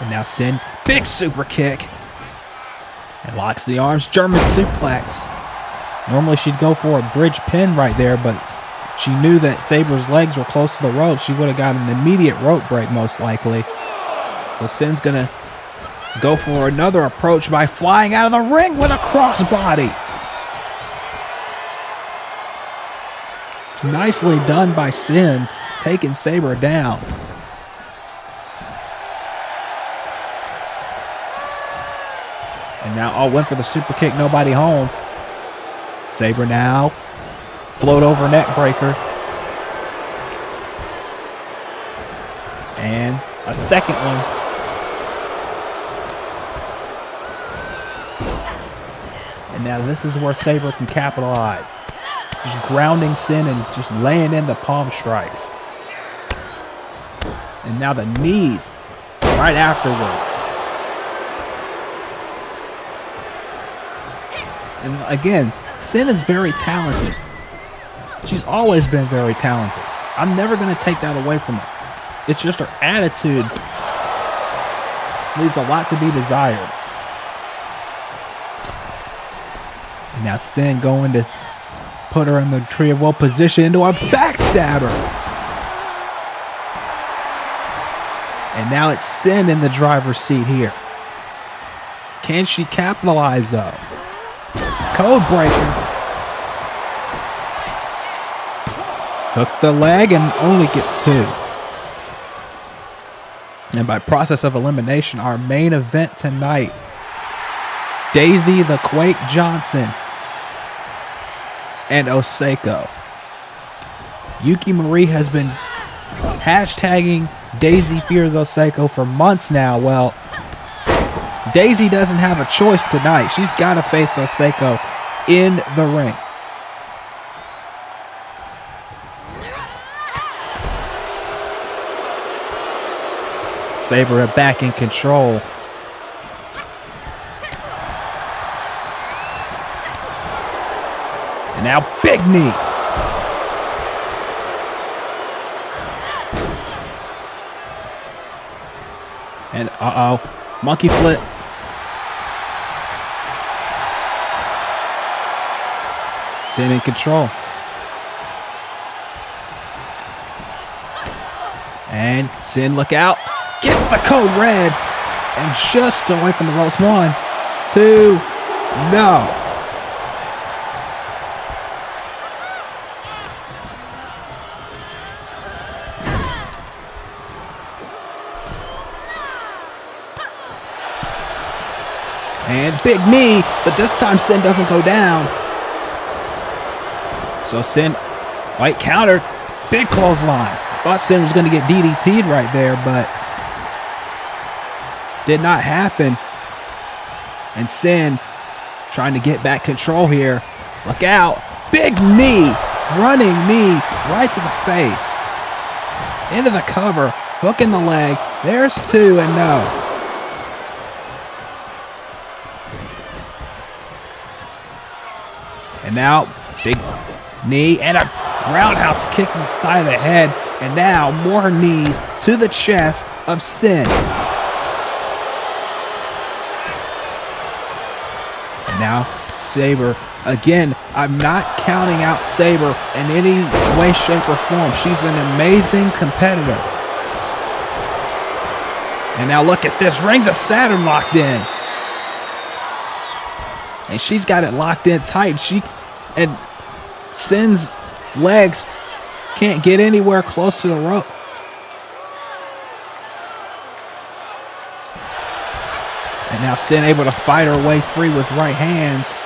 And now Sin, big super kick. And locks the arms, German suplex. Normally she'd go for a bridge pin right there, but she knew that Sabre's legs were close to the rope. She would have got an immediate rope break most likely. So Sin's gonna go for another approach by flying out of the ring with a crossbody. Nicely done by Sin, taking Sabre down. And now, went for the super kick, nobody home. Sabre now, float over neck breaker. And a second one. And now this is where Sabre can capitalize. Just grounding Sin and just laying in the palm strikes. And now the knees right afterward. And again, Sin is very talented. She's always been very talented. I'm never going to take that away from her. It's just her attitude leaves a lot to be desired. And now Sin going to put her in the tree of woe position into a backstabber. And now it's Sin in the driver's seat here. Can she capitalize though? Code breaker. Hooks the leg and only gets 2. And by process of elimination, our main event tonight, Daisy the Quake Johnson and Oseko. Yuki Marie has been hashtagging Daisy fears Oseko for months now. Well, Daisy doesn't have a choice tonight. She's got to face Oseko in the ring. Sabre back in control. And now big knee. And monkey flip. Sin in control. And Sin, look out. Gets the code red. And just away from the ropes. 1, 2, no. And big knee, but this time Sin doesn't go down. So Sin, white countered, big clothesline. Thought Sin was going to get DDT'd right there, but did not happen. And Sin trying to get back control here. Look out, big knee, running knee right to the face. Into the cover, hook in the leg. There's 2 and no. And now, big knee and a roundhouse kick to the side of the head. And now, more knees to the chest of Sin. And now, Sabre. Again, I'm not counting out Sabre in any way, shape, or form. She's an amazing competitor. And now look at this. Rings of Saturn locked in. And she's got it locked in tight. And Sin's legs can't get anywhere close to the rope. And now Sin able to fight her way free with right hands.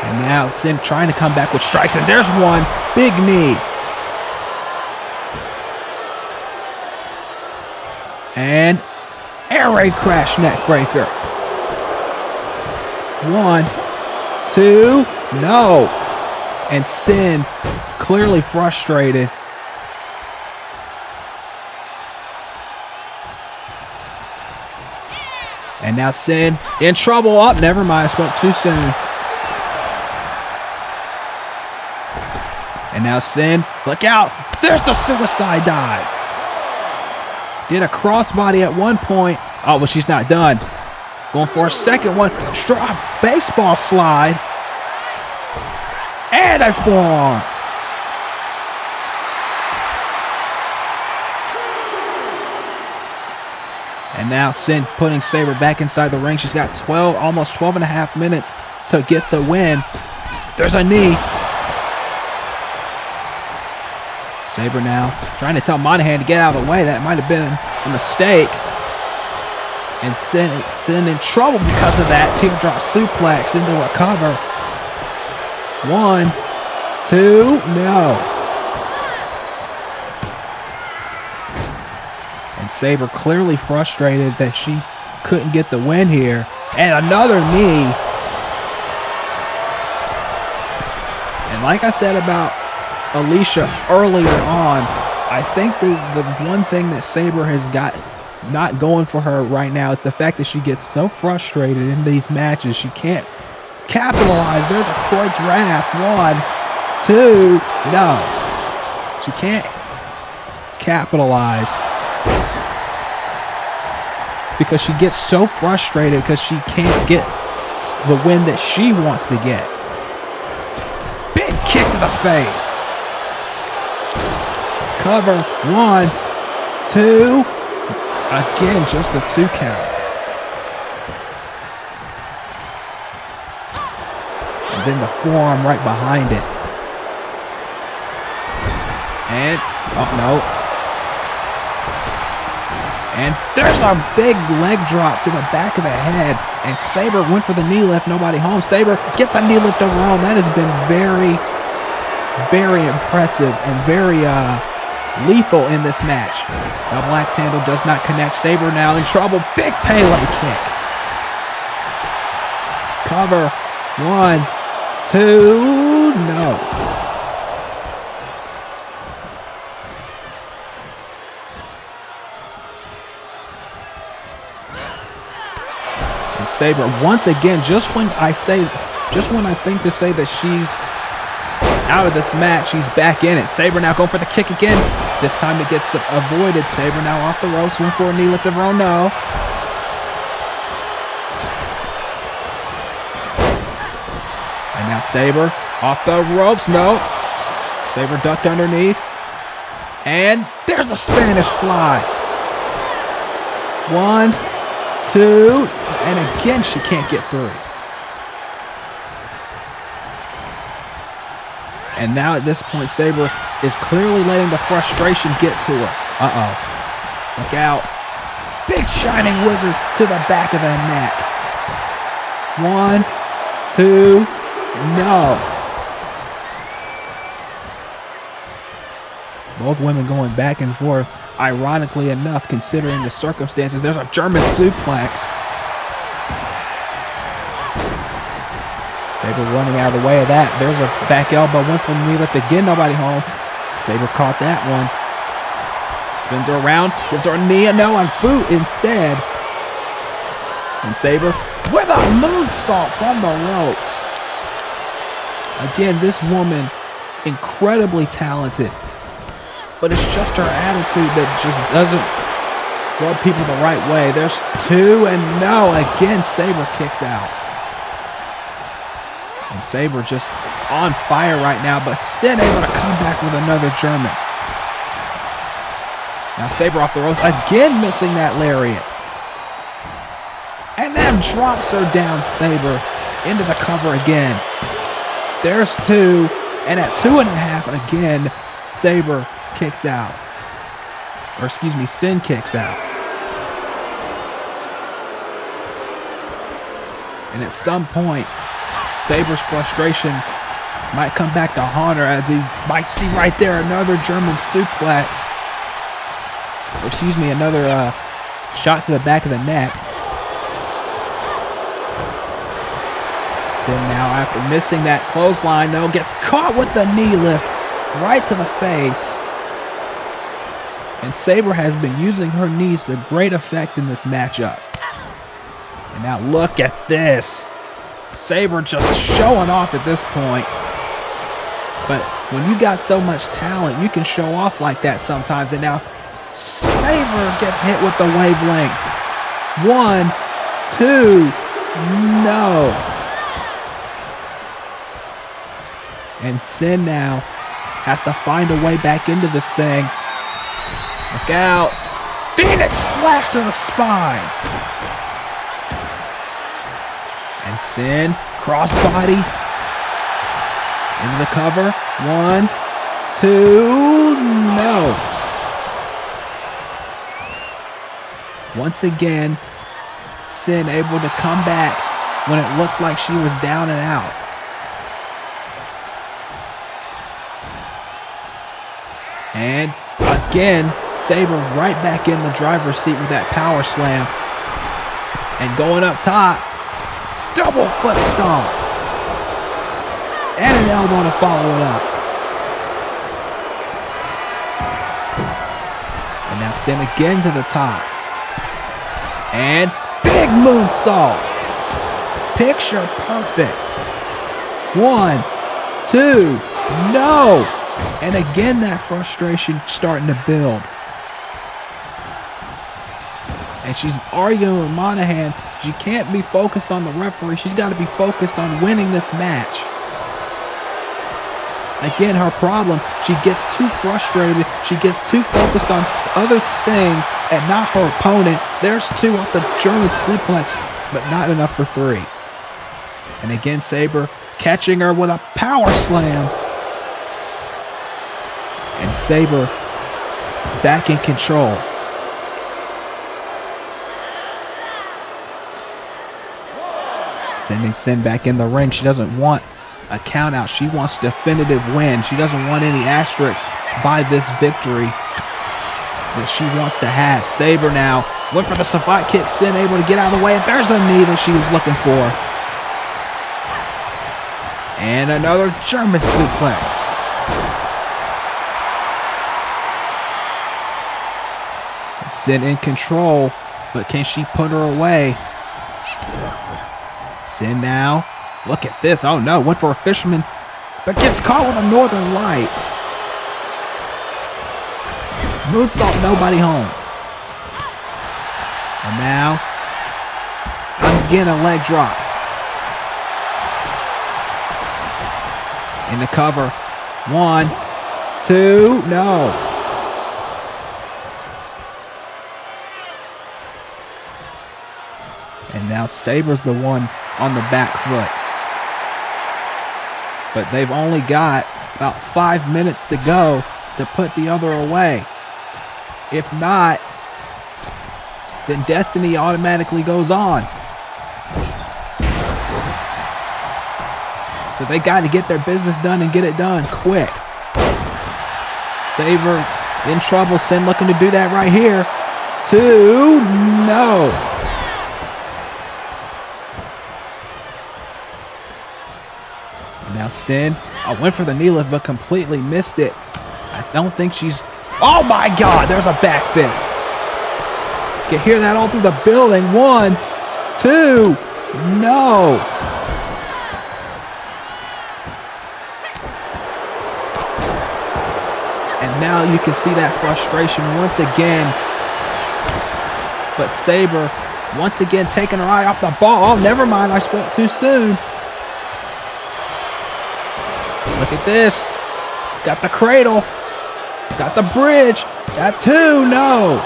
And now Sin trying to come back with strikes. And there's one. Big knee. And Air raid crash neck breaker. 1, 2, no. And Sin, clearly frustrated. And now Sin in trouble. Oh, never mind. I spoke too soon. And now Sin, look out. There's the suicide dive. Did a crossbody at one point. Oh, well, she's not done. Going for a second one. Drop baseball slide. And a forearm. And now Sin putting Sabre back inside the ring. She's got almost 12 and a half minutes to get the win. There's a knee. Sabre now trying to tell Monahan to get out of the way. That might have been a mistake. And Sin in trouble because of that. Teardrop suplex into a cover. 1, 2, no. And Sabre clearly frustrated that she couldn't get the win here. And another knee. And like I said about Alicia earlier on, I think the one thing that Sabre has got not going for her right now is the fact that she gets so frustrated in these matches. She can't capitalize. There's a Kreutz Wrath. 1, 2, no. She can't capitalize because she gets so frustrated because she can't get the win that she wants to get. Big kick to the face. Cover. 1, 2. Again, just a 2 count. And then the forearm right behind it. And, oh no. And there's a big leg drop to the back of the head. And Sabre went for the knee lift, nobody home. Sabre gets a knee lift over her own. That has been very, very impressive and very, lethal in this match. Double axe handle does not connect. Sabre now in trouble. Big Pele kick. Cover. 1, 2, no. And Sabre once again, just when I think to say that she's out of this match, she's back in it. Sabre now going for the kick again. This time it gets avoided. Sabre now off the ropes, went for a knee lift of her own. No. And now Sabre off the ropes. No. Sabre ducked underneath. And there's a Spanish fly. 1, 2. And again, she can't get through. And now at this point, Sabre is clearly letting the frustration get to her. Uh-oh. Look out. Big Shining Wizard to the back of the neck. 1, 2, no. Both women going back and forth. Ironically enough, considering the circumstances, there's a German suplex. Sabre running out of the way of that. There's a back elbow. Went for the knee lift again. Nobody home. Sabre caught that one. Spins her around. Gives her a knee. No, a boot instead. And Sabre with a moonsault from the ropes. Again, this woman, incredibly talented. But it's just her attitude that just doesn't rub people the right way. There's 2 and no. Again, Sabre kicks out. And Sabre just on fire right now, but Sin able to come back with another German. Now Sabre off the ropes, again missing that lariat. And then drops her down, Sabre, into the cover again. There's 2, and at 2.5, again, Sabre kicks out. Or excuse me, Sin kicks out. And at some point, Sabre's frustration might come back to haunt her, as he might see right there another German suplex. Or excuse me, another Shot to the back of the neck. Sin now, after missing that clothesline, though, gets caught with the knee lift right to the face. And Sabre has been using her knees to great effect in this matchup. And now look at this. Sabre just showing off at this point. But when you got so much talent, you can show off like that sometimes. And now Sabre gets hit with the wavelength. 1, 2, no. And Sin now has to find a way back into this thing. Look out. Phoenix splash to the spine. And Sin, crossbody. Into the cover. 1, 2, no. Once again, Sin able to come back when it looked like she was down and out. And again, Sabre right back in the driver's seat with that power slam. And going up top, double foot stomp. And an elbow to follow it up. And now Sin again to the top. And big moonsault. Picture perfect. 1, 2, no. And again, that frustration starting to build. And she's arguing with Monahan. She can't be focused on the referee. She's got to be focused on winning this match. Again, her problem, she gets too frustrated. She gets too focused on other things and not her opponent. There's 2 off the German suplex, but not enough for 3. And again, Sabre catching her with a power slam. And Sabre back in control. Sending Sin back in the ring. She doesn't want a count out. She wants definitive win. She doesn't want any asterisks by this victory that she wants to have. Sabre now went for the savate kick. Sin able to get out of the way. And there's a knee that she was looking for. And another German suplex. Sin in control, but can she put her away? Sin now. Look at this. Oh no, went for a fisherman, but gets caught with a Northern Lights. Moonsault, nobody home. And now, again a leg drop. In the cover. 1, 2, no. And now Sabre's the one on the back foot. But they've only got about 5 minutes to go to put the other away. If not, then Destiny automatically goes on. So they got to get their business done and get it done quick. Sabre in trouble. Sin looking to do that right here. 2, no. Now Sin, I went for the knee lift, but completely missed it. I don't think she's... Oh my God, there's a back fist. You can hear that all through the building. 1, 2, no. And now you can see that frustration once again. But Sabre, once again, taking her eye off the ball. Oh, never mind, I spoke too soon. Look at this. Got the cradle. Got the bridge. Got 2. No.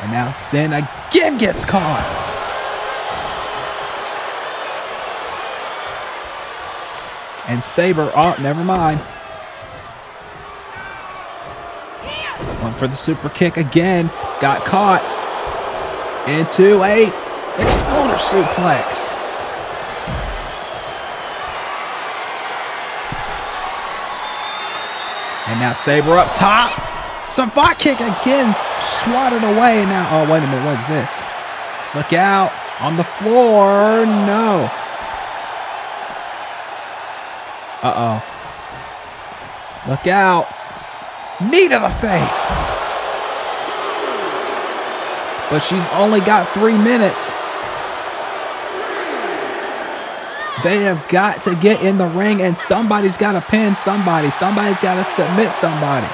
And now Sin again gets caught. And Sabre, oh, never mind. Went for the super kick again. Got caught. Into a exploder suplex. And now Sabre up top. Savate kick again, swatted away. Now, oh, wait a minute, what is this? Look out, on the floor, no. Uh-oh. Look out. Knee to the face. But she's only got 3 minutes. They have got to get in the ring, and somebody's got to pin somebody. Somebody's got to submit somebody.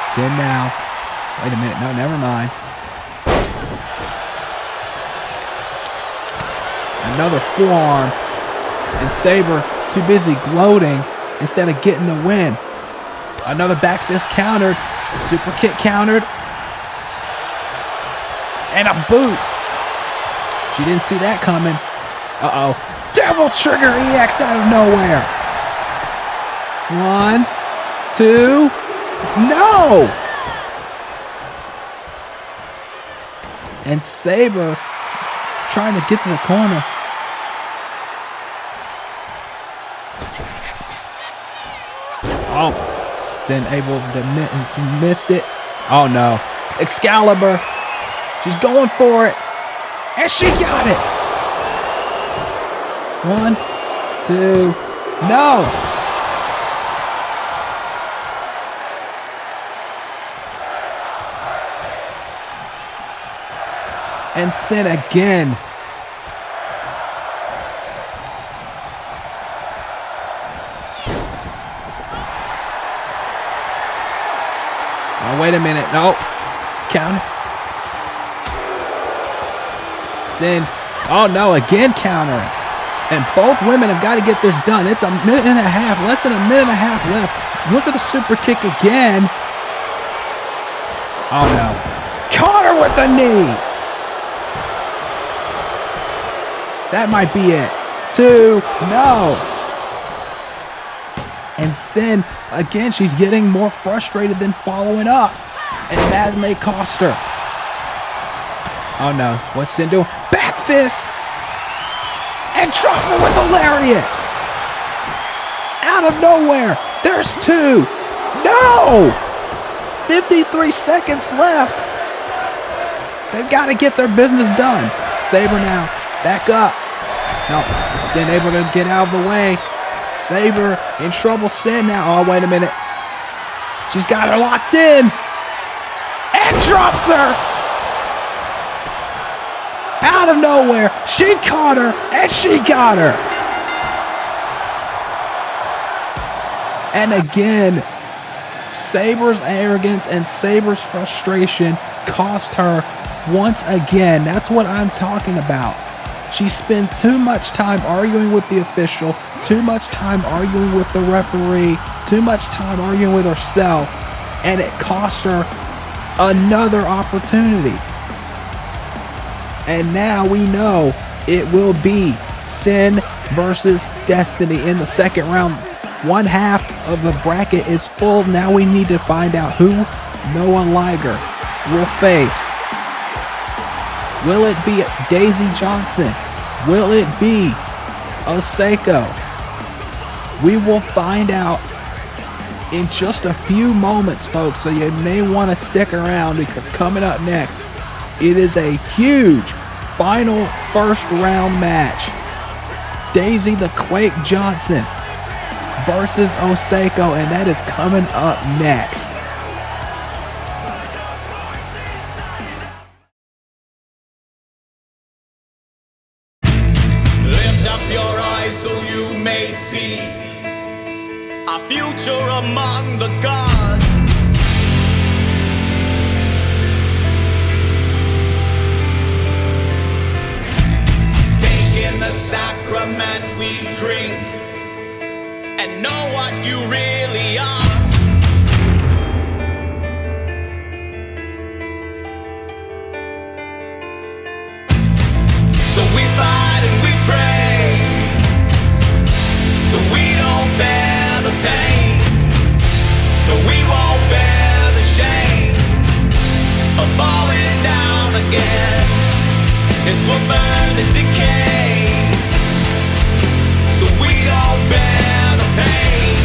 Sin now. Wait a minute. No, never mind. Another forearm. And Sabre too busy gloating instead of getting the win. Another back fist countered. Super kick countered. And a boot. She didn't see that coming. Uh-oh. Devil Trigger EX out of nowhere. 1, 2. No! And Sabre trying to get to the corner. Oh, Sin able to she missed it. Oh no. Excalibur. She's going for it. And she got it. 1, 2. No. And Sin again. Oh, wait a minute. No. Count it. Sin. Oh, no. Again countering. And both women have got to get this done. It's a minute and a half. Less than a minute and a half left. Look at the super kick again. Oh, no. Caught her with the knee. That might be it. 2. No. And Sin, again, she's getting more frustrated than following up. And that may cost her. Oh, no. What's Sin doing? Back fist. And drops her with the lariat. Out of nowhere. There's 2. No. 53 seconds left. They've got to get their business done. Sabre now. Back up. No. Sin able to get out of the way. Sabre in trouble. Sin now. Oh, wait a minute. She's got her locked in. And drops her. Out of nowhere. She caught her. And she got her. And again, Sabre's arrogance and Sabre's frustration cost her once again. That's what I'm talking about. She spent too much time arguing with the official, too much time arguing with the referee, too much time arguing with herself, and it cost her another opportunity. And now we know it will be Sin versus Destiny in the second round. One half of the bracket is full. Now we need to find out who Noah Liger will face. Will it be Daisy Johnson? Will it be Oseko? We will find out in just a few moments, folks, so you may want to stick around because coming up next, it is a huge final first round match. Daisy the Quake Johnson versus Oseko, and that is coming up next. So you may see a future among the gods. Take in the sacrament we drink and know what you really are. So we fight and we pray, so we don't bear the pain, but we won't bear the shame of falling down again. This will burn the decay, so we don't bear the pain,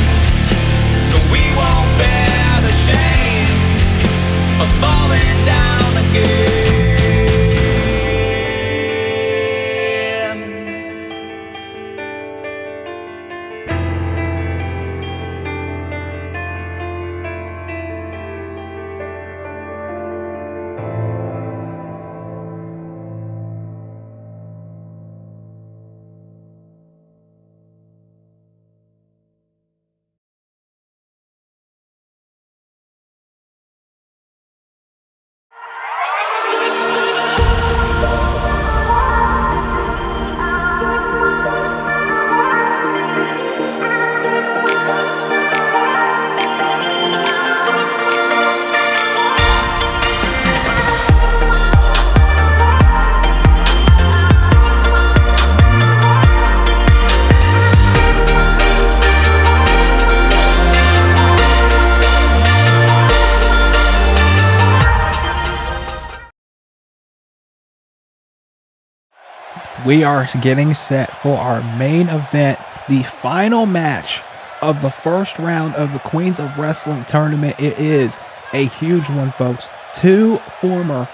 We are getting set for our main event, the final match of the first round of the Queens of Wrestling tournament. It is a huge one, folks. Two former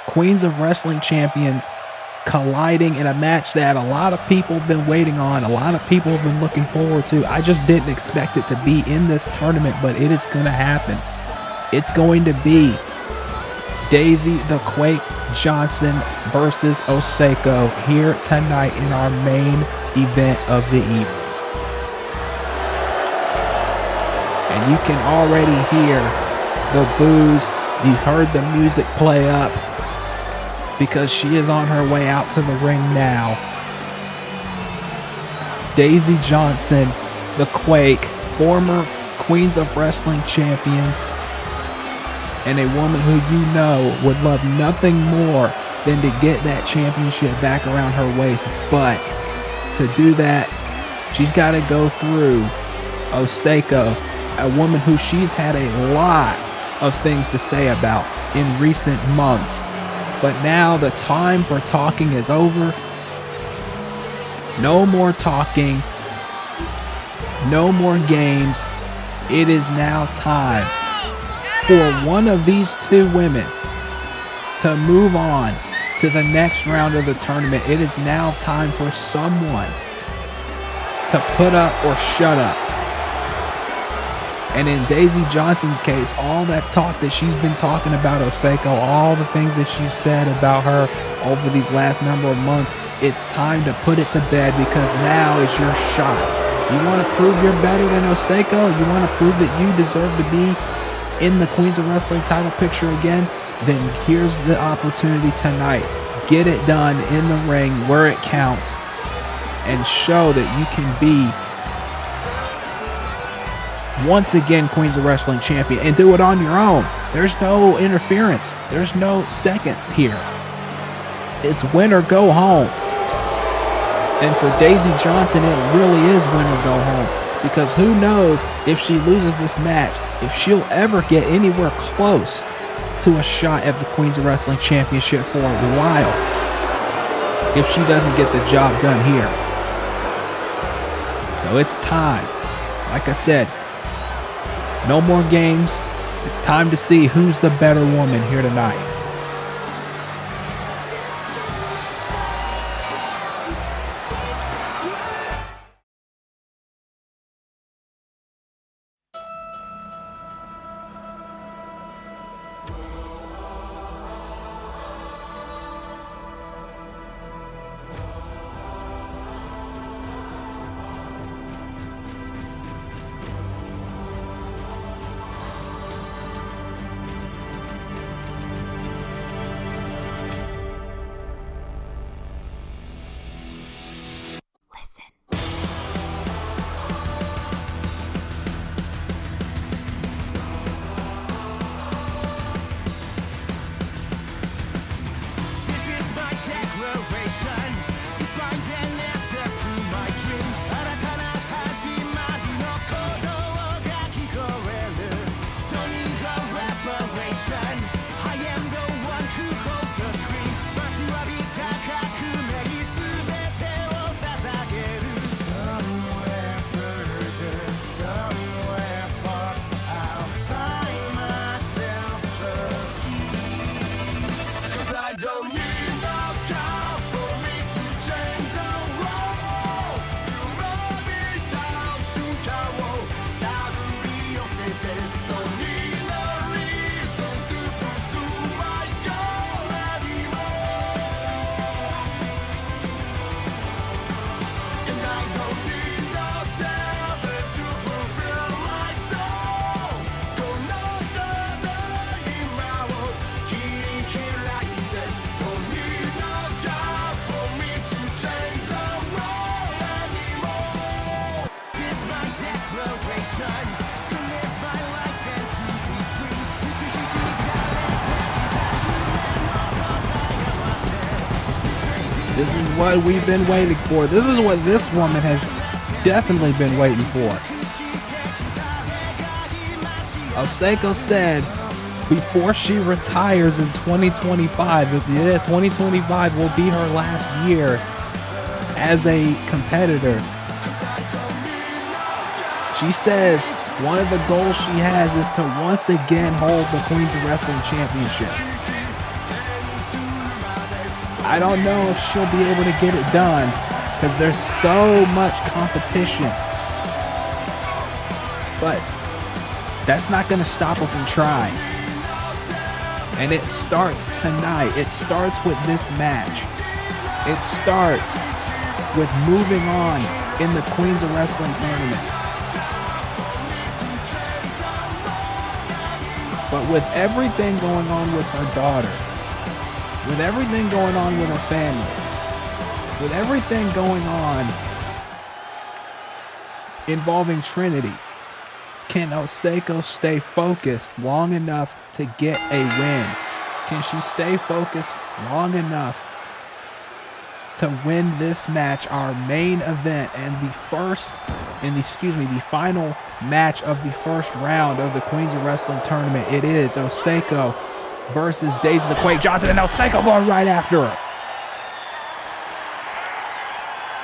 Queens of Wrestling champions colliding in a match that a lot of people have been waiting on, a lot of people have been looking forward to. I just didn't expect it to be in this tournament, but it is going to happen. It's going to be Daisy the Quake Johnson versus Oseko here tonight in our main event of the evening. And you can already hear the boos. You heard the music play up because she is on her way out to the ring now. Daisy Johnson, the Quake, former Queens of Wrestling champion, and a woman who you know would love nothing more than to get that championship back around her waist. But to do that, she's got to go through Oseko, a woman who she's had a lot of things to say about in recent months. But now the time for talking is over. No more talking. No more games. It is now time for one of these two women to move on to the next round of the tournament. It is now time for someone to put up or shut up. And in Daisy Johnson's case, all that talk that she's been talking about Oseko, all the things that she's said about her over these last number of months, it's time to put it to bed, because now is your shot. You want to prove you're better than Oseko? You want to prove that you deserve to be in the Queens of Wrestling title picture again? Then here's the opportunity tonight. Get it done in the ring where it counts and show that you can be once again Queens of Wrestling champion, and do it on your own. There's no interference. There's no seconds here. It's win or go home. And for Daisy Johnson, it really is win or go home, because who knows if she loses this match, if she'll ever get anywhere close to a shot at the Queens of Wrestling Championship for a while, if she doesn't get the job done here. So it's time. Like I said, no more games. It's time to see who's the better woman here tonight. This is what we've been waiting for. This is what this woman has definitely been waiting for. Oseko said before she retires in 2025, if 2025 will be her last year as a competitor, she says one of the goals she has is to once again hold the Queens of Wrestling Championship. I don't know if she'll be able to get it done because there's so much competition. But that's not going to stop her from trying. And it starts tonight. It starts with this match. It starts with moving on in the Queens of Wrestling tournament. But with everything going on with her daughter, with everything going on with her family, with everything going on involving Trinity, can Oseko stay focused long enough to get a win? Can she stay focused long enough to win this match, our main event, and the final match of the first round of the Queens of Wrestling tournament? It is Oseko versus Daisy the Quake Johnson, and Oseko going right after her.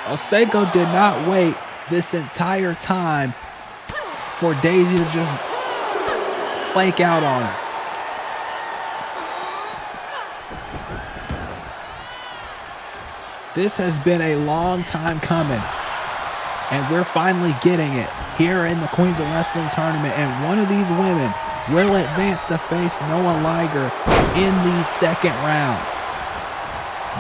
Oseko did not wait this entire time for Daisy to just flake out on her. This has been a long time coming, and we're finally getting it here in the Queens of Wrestling tournament, and one of these women will advance to face Noah Liger in the second round.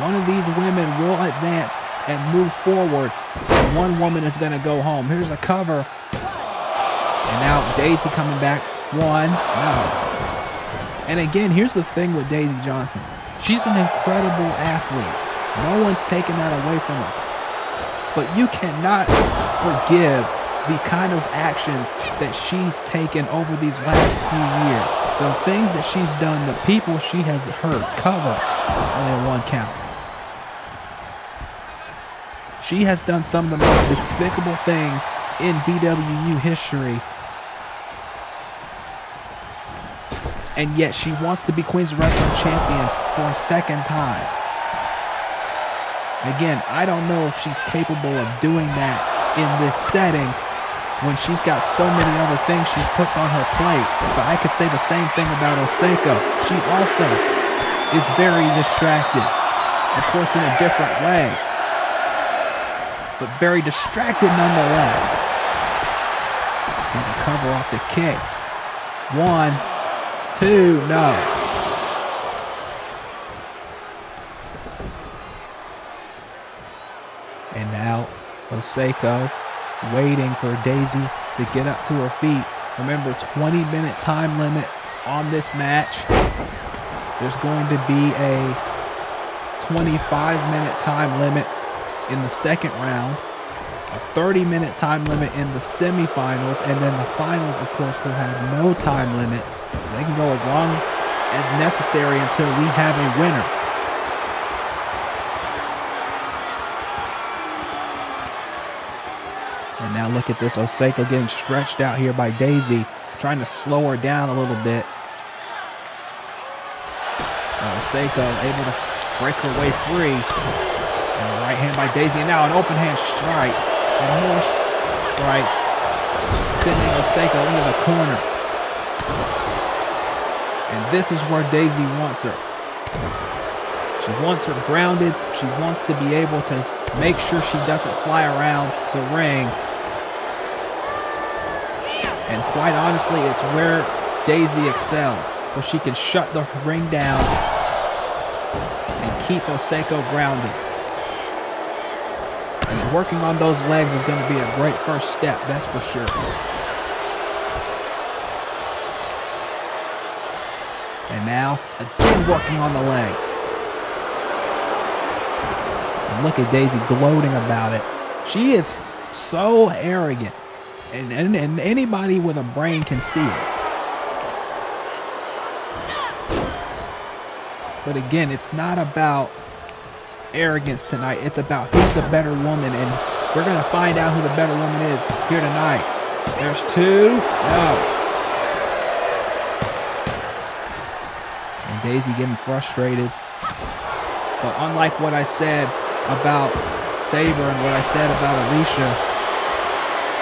One of these women will advance and move forward, and one woman is going to go home. Here's a cover, and now Daisy coming back. One, no. And again, here's the thing with Daisy Johnson. She's an incredible athlete. No one's taking that away from her. But you cannot forgive the kind of actions that she's taken over these last few years. The things that she's done, the people she has hurt, covered, only one count. She has done some of the most despicable things in VWU history. And yet she wants to be Queens of Wrestling champion for a second time. Again, I don't know if she's capable of doing that in this setting when she's got so many other things she puts on her plate. But I could say the same thing about Oseko. She also is very distracted. Of course, in a different way. But very distracted nonetheless. Here's a cover off the kicks. One, two, no. And now Oseko waiting for Daisy to get up to her feet. Remember, 20-minute time limit on this match. There's going to be a 25-minute time limit in the second round, a 30-minute time limit in the semifinals, and then the finals, of course, will have no time limit. So they can go as long as necessary until we have a winner. And now look at this, Oseko getting stretched out here by Daisy, trying to slow her down a little bit. And Oseko able to break her way free. And a right hand by Daisy, and now an open hand strike. And more strikes, sending Oseko into the corner. And this is where Daisy wants her. She wants her grounded. She wants to be able to make sure she doesn't fly around the ring. And quite honestly, it's where Daisy excels, where she can shut the ring down and keep Oseko grounded. And working on those legs is going to be a great first step, that's for sure. And now, again working on the legs. And look at Daisy gloating about it. She is so arrogant. And anybody with a brain can see it. But again, it's not about arrogance tonight. It's about who's the better woman. And we're going to find out who the better woman is here tonight. There's two. No. And Daisy getting frustrated. But unlike what I said about Sabre and what I said about Alicia,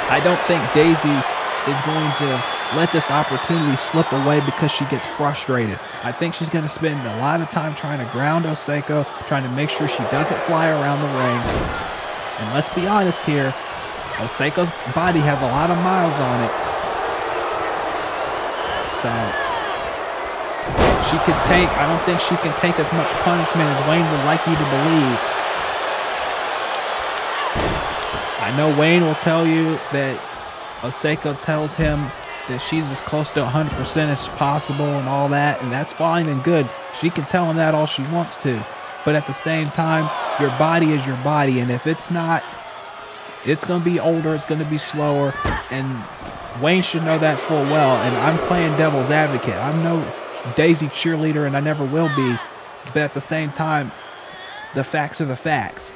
I don't think Daisy is going to let this opportunity slip away because she gets frustrated. I think she's going to spend a lot of time trying to ground Oseko, trying to make sure she doesn't fly around the ring. And let's be honest here, Oseko's body has a lot of miles on it. So I don't think she can take as much punishment as Wayne would like you to believe. I know Wayne will tell you that Oseko tells him that she's as close to 100% as possible and all that, and that's fine and good. She can tell him that all she wants to. But at the same time, your body is your body, and if it's not, it's going to be older, it's going to be slower, and Wayne should know that full well, and I'm playing devil's advocate. I'm no Daisy cheerleader, and I never will be, but at the same time, the facts are the facts.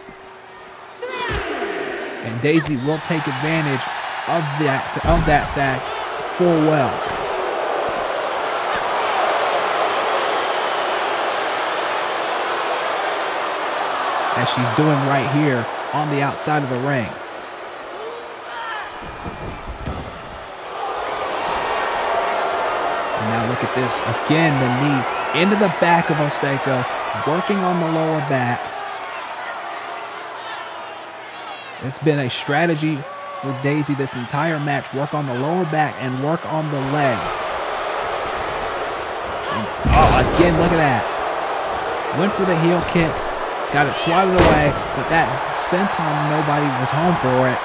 And Daisy will take advantage of that fact full well. As she's doing right here on the outside of the ring. And now look at this. Again, the knee into the back of Oseko, working on the lower back. It's been a strategy for Daisy this entire match. Work on the lower back and work on the legs. And, again, look at that. Went for the heel kick. Got it swatted away, but that senton, nobody was home for it.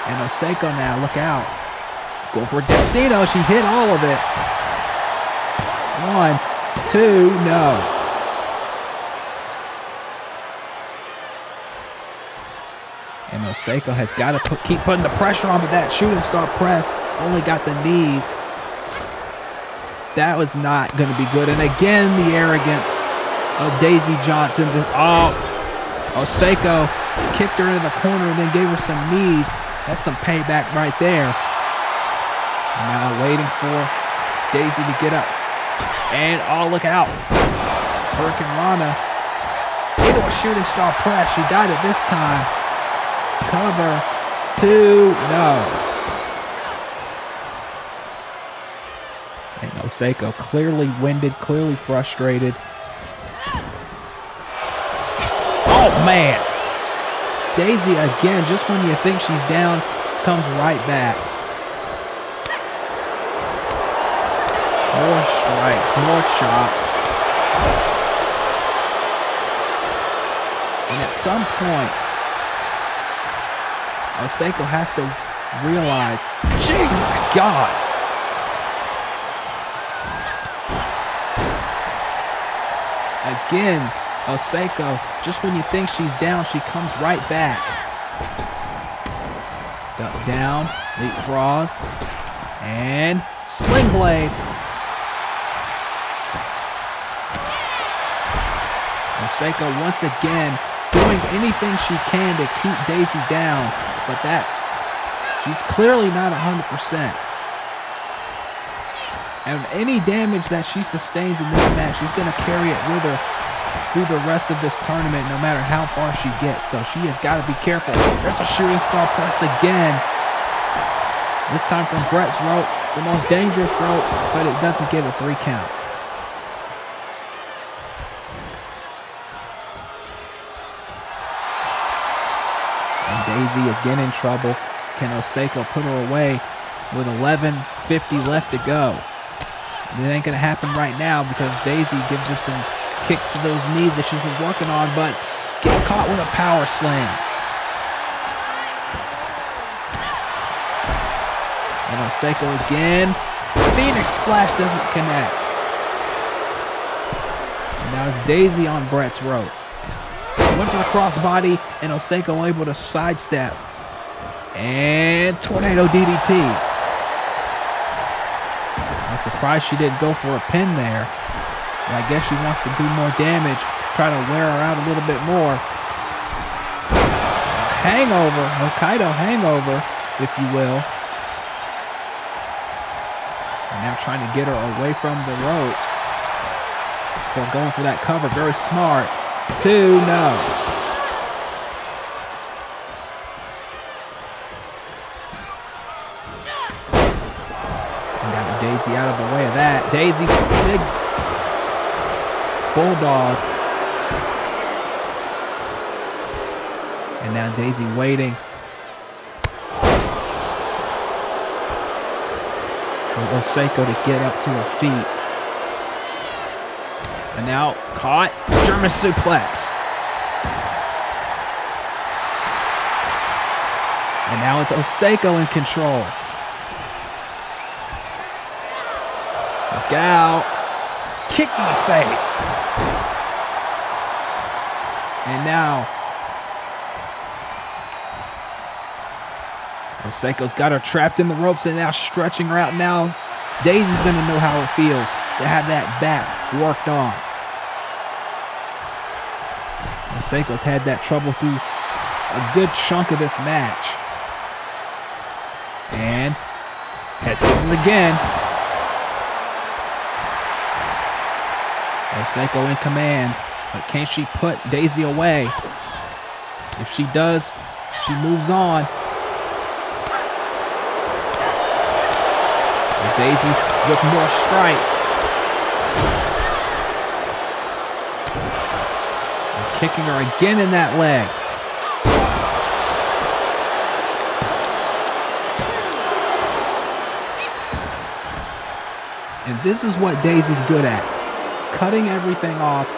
And Oseko now, look out. Go for Destino. She hit all of it. 1, 2, no. And Oseko has got to keep putting the pressure on, but that shooting star press only got the knees. That was not going to be good. And again, the arrogance of Daisy Johnson. Oseko kicked her into the corner and then gave her some knees. That's some payback right there. Now waiting for Daisy to get up. And, look out. Hurricane Rana into a shooting star press. She got it this time. Cover. 2, no. And Oseko clearly winded, clearly frustrated. Oh, man. Daisy, again, just when you think she's down, comes right back. More strikes, more chops. And at some point, Oseko has to realize, jeez, my God. Again, Oseko, just when you think she's down, she comes right back. Duck down, leapfrog, and sling blade. Oseko once again doing anything she can to keep Daisy down, but she's clearly not 100%. And any damage that she sustains in this match, she's going to carry it with her through the rest of this tournament, no matter how far she gets. So she has got to be careful. There's a shooting star press again. This time from Brett's rope, the most dangerous rope, but it doesn't get a 3 count. And Daisy again in trouble. Can Oseko put her away with 11:50 left to go? It ain't going to happen right now because Daisy gives her some kicks to those knees that she's been working on, but gets caught with a power slam. And Oseko again. Phoenix Splash doesn't connect. And now it's Daisy on Brett's rope. Went for the crossbody, and Oseko able to sidestep. And Tornado DDT. I'm surprised she didn't go for a pin there. But I guess she wants to do more damage, try to wear her out a little bit more. Hangover, Hokkaido hangover, if you will. And now trying to get her away from the ropes. Before going for that cover, very smart. 2, no. Daisy out of the way of that. Daisy, big bulldog. And now Daisy waiting for Oseko to get up to her feet. And now caught, German suplex. And now it's Oseko in control. Look out. Kick in the face. And now Oseko's got her trapped in the ropes and now stretching her out. Now Daisy's going to know how it feels to have that back worked on. Oseko's had that trouble through a good chunk of this match. And head scissors again. Oseko in command, but can she put Daisy away? If she does, she moves on. And Daisy with more strikes. And kicking her again in that leg. And this is what Daisy's good at. Cutting everything off.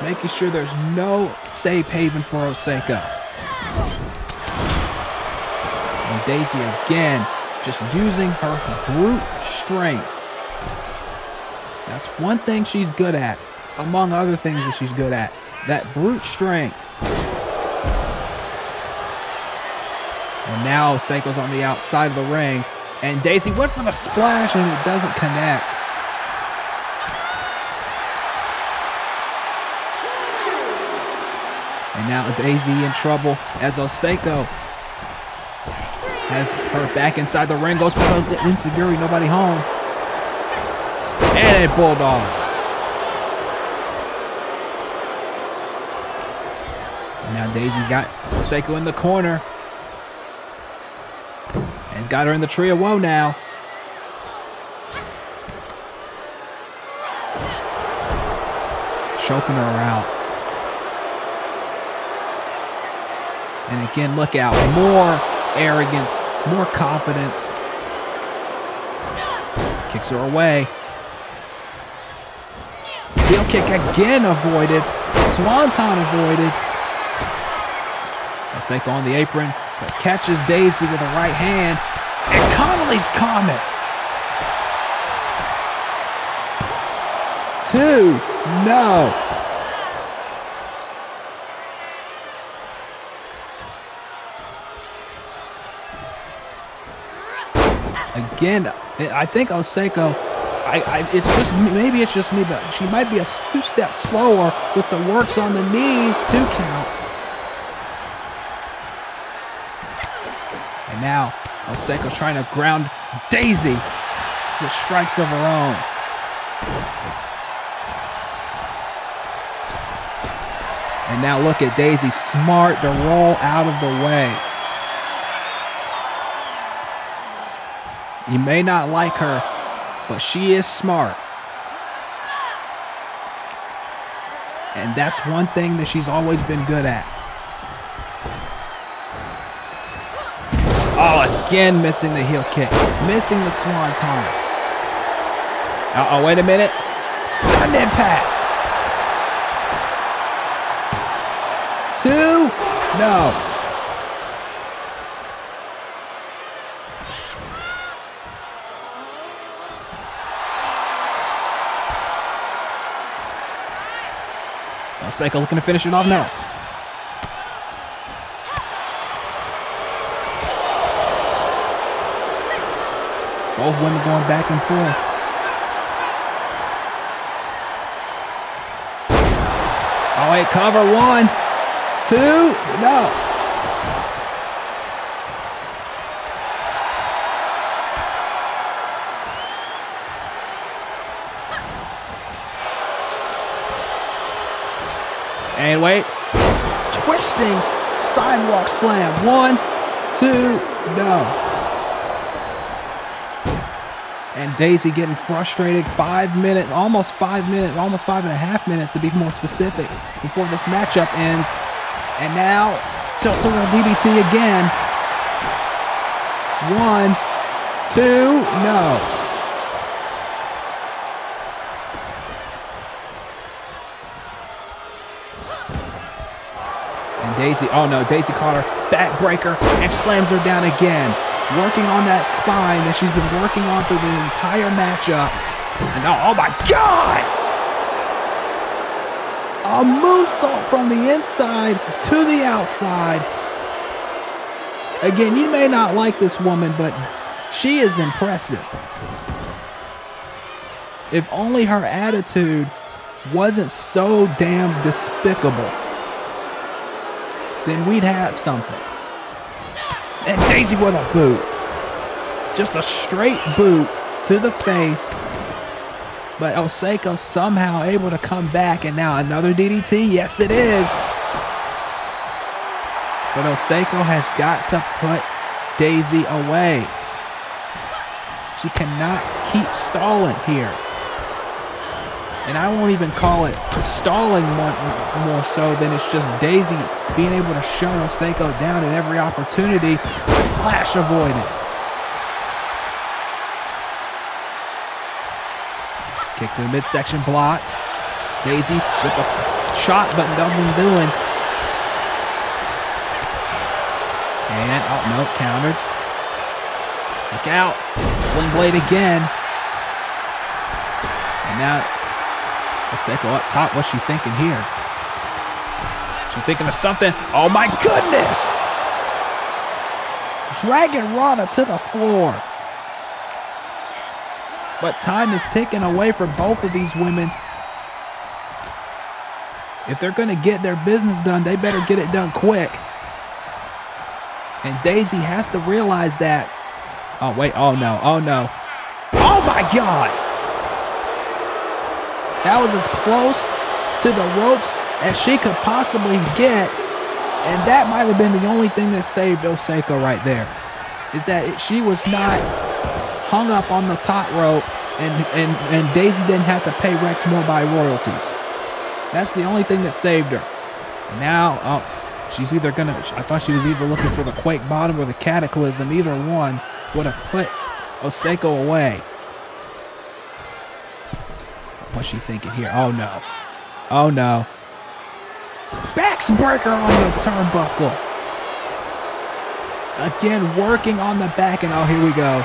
Making sure there's no safe haven for Oseko. And Daisy again, just using her brute strength. That's one thing she's good at, among other things that she's good at. That brute strength. And now Oseko's on the outside of the ring. And Daisy went for the splash and it doesn't connect. And now Daisy in trouble as Oseko has her back inside the ring. Goes for the insecurity, nobody home. And a bulldog. And now Daisy got Oseko in the corner. And got her in the tree of woe now. Choking her out. And again, look out. More arrogance, more confidence. Kicks her away. Heel kick again avoided. Swanton avoided. Oseko on the apron, but catches Daisy with a right hand. And Connolly's Comet. 2, no. Again, I think Oseko, maybe it's just me, but she might be a few steps slower with the works on the knees, 2 count. And now Oseko trying to ground Daisy with strikes of her own. And now look at Daisy, smart to roll out of the way. You may not like her, but she is smart. And that's one thing that she's always been good at. Oh, again missing the heel kick. Missing the swanton. Uh-oh, wait a minute. Sudden impact. 2, no. Oseko looking to finish it off now. Both women going back and forth. Oh, wait, cover 1, 2, no. And wait, twisting sidewalk slam. 1, 2, no. And Daisy getting frustrated. 5 minutes, almost 5 minutes, almost 5.5 minutes to be more specific before this matchup ends. And now tilt-a-whirl DDT again. 1, 2, no. And Daisy, oh no, Daisy caught her backbreaker and slams her down again. Working on that spine that she's been working on through the entire matchup. And oh my God! A moonsault from the inside to the outside. Again, you may not like this woman, but she is impressive. If only her attitude wasn't so damn despicable, then we'd have something. And Daisy with a boot. Just a straight boot to the face. But Osako somehow able to come back, and now another DDT. Yes, it is. But Osako has got to put Daisy away. She cannot keep stalling here. And I won't even call it stalling more so than it's just Daisy being able to shut Osako down at every opportunity. Splash avoided. Kicks in the midsection blocked. Daisy with the shot, but nothing doing. And, oh no, countered. Look out. Sling blade again. And now Osako up top. What's she thinking here? She's thinking of something. Oh my goodness! Dragon Rana to the floor. But time is ticking away for both of these women. If they're going to get their business done, they better get it done quick. And Daisy has to realize that. Oh, wait. Oh, no. Oh, no. Oh, my God. That was as close to the ropes as she could possibly get. And that might have been the only thing that saved Osako right there. Is that she was not hung up on the top rope, and Daisy didn't have to pay Rex Mobile royalties. That's the only thing that saved her. And now, oh, she's either gonna, I thought she was either looking for the Quake Bottom or the Cataclysm. Either one would have put Osako away. What's she thinking here? Oh no. Oh no. Backsbreaker on the turnbuckle. Again, working on the back, and oh, here we go.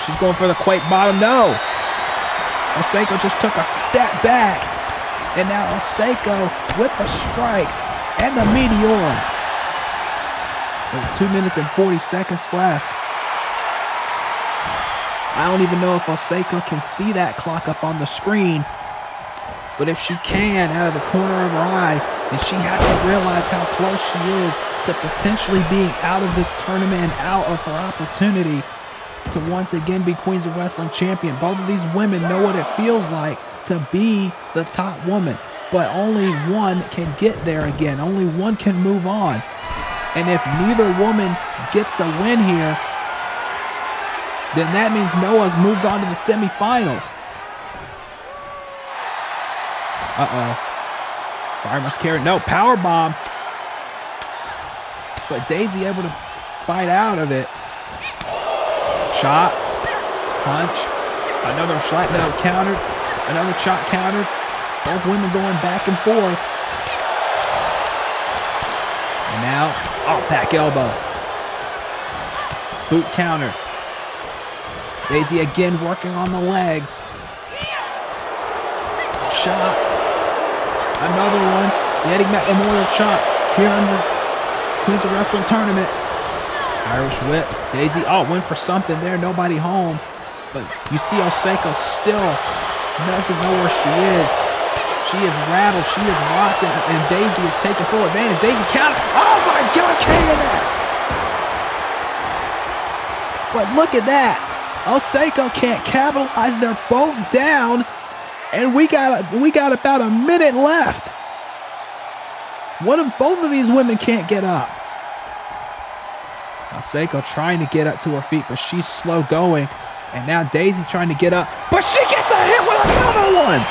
She's going for the Quake Bottom. No. Osako just took a step back. And now Osako with the strikes and the Meteor. With 2 minutes and 40 seconds left. I don't even know if Osako can see that clock up on the screen. But if she can, out of the corner of her eye, then she has to realize how close she is to potentially being out of this tournament and out of her opportunity to once again be Queens of Wrestling champion. Both of these women know what it feels like to be the top woman, but only one can get there again. Only one can move on. And if neither woman gets a win here, then that means Noah moves on to the semifinals. Uh-oh. Fire must carry. No, power bomb. But Daisy able to fight out of it. Shot. Punch. Another shot. No, countered. Another shot countered. Both women going back and forth. And now, oh, back elbow. Boot counter. Daisy again working on the legs. Shot. Another one. The Eddie Mack Memorial chops here in the Queens of Wrestling tournament. Irish whip. Daisy, oh, went for something there. Nobody home. But you see Osako still doesn't know where she is. She is rattled. She is locked, and Daisy is taking full advantage. Daisy counter. Oh my God, KNS! But look at that. Osako can't capitalize. They're both down, and we got about a minute left. Both of these women can't get up. Osako trying to get up to her feet, but she's slow going. And now Daisy trying to get up, but she gets a hit with another one.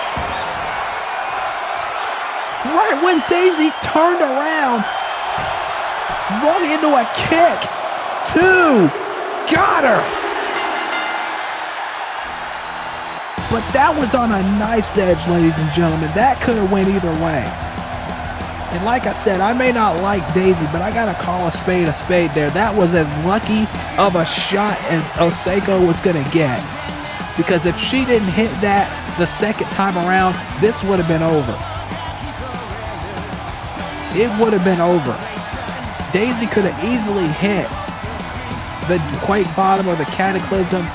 Right when Daisy turned around, rung into a kick. 2, got her. But that was on a knife's edge, ladies and gentlemen. That could have went either way. And like I said, I may not like Daisy, but I gotta call a spade there. That was as lucky of a shot as Osako was gonna get. Because if she didn't hit that the second time around, this would have been over. It would have been over. Daisy could have easily hit the quake bottom or the cataclysm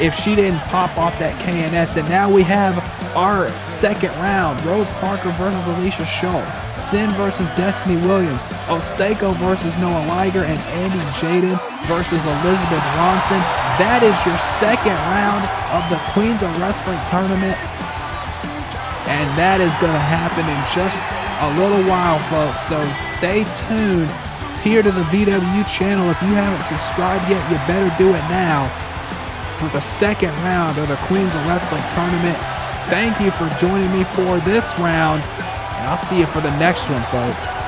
if she didn't pop off that KNS. And now we have our second round. Rose Parker versus Alicia Schultz. Sin versus Destiny Williams. Osako versus Noah Liger. And Andy Jaden versus Elizabeth Ronson. That is your second round of the Queens of Wrestling tournament. And that is going to happen in just a little while, folks. So stay tuned here to the VW channel. If you haven't subscribed yet, you better do it now for the second round of the Queens of Wrestling tournament. Thank you for joining me for this round, and I'll see you for the next one, folks.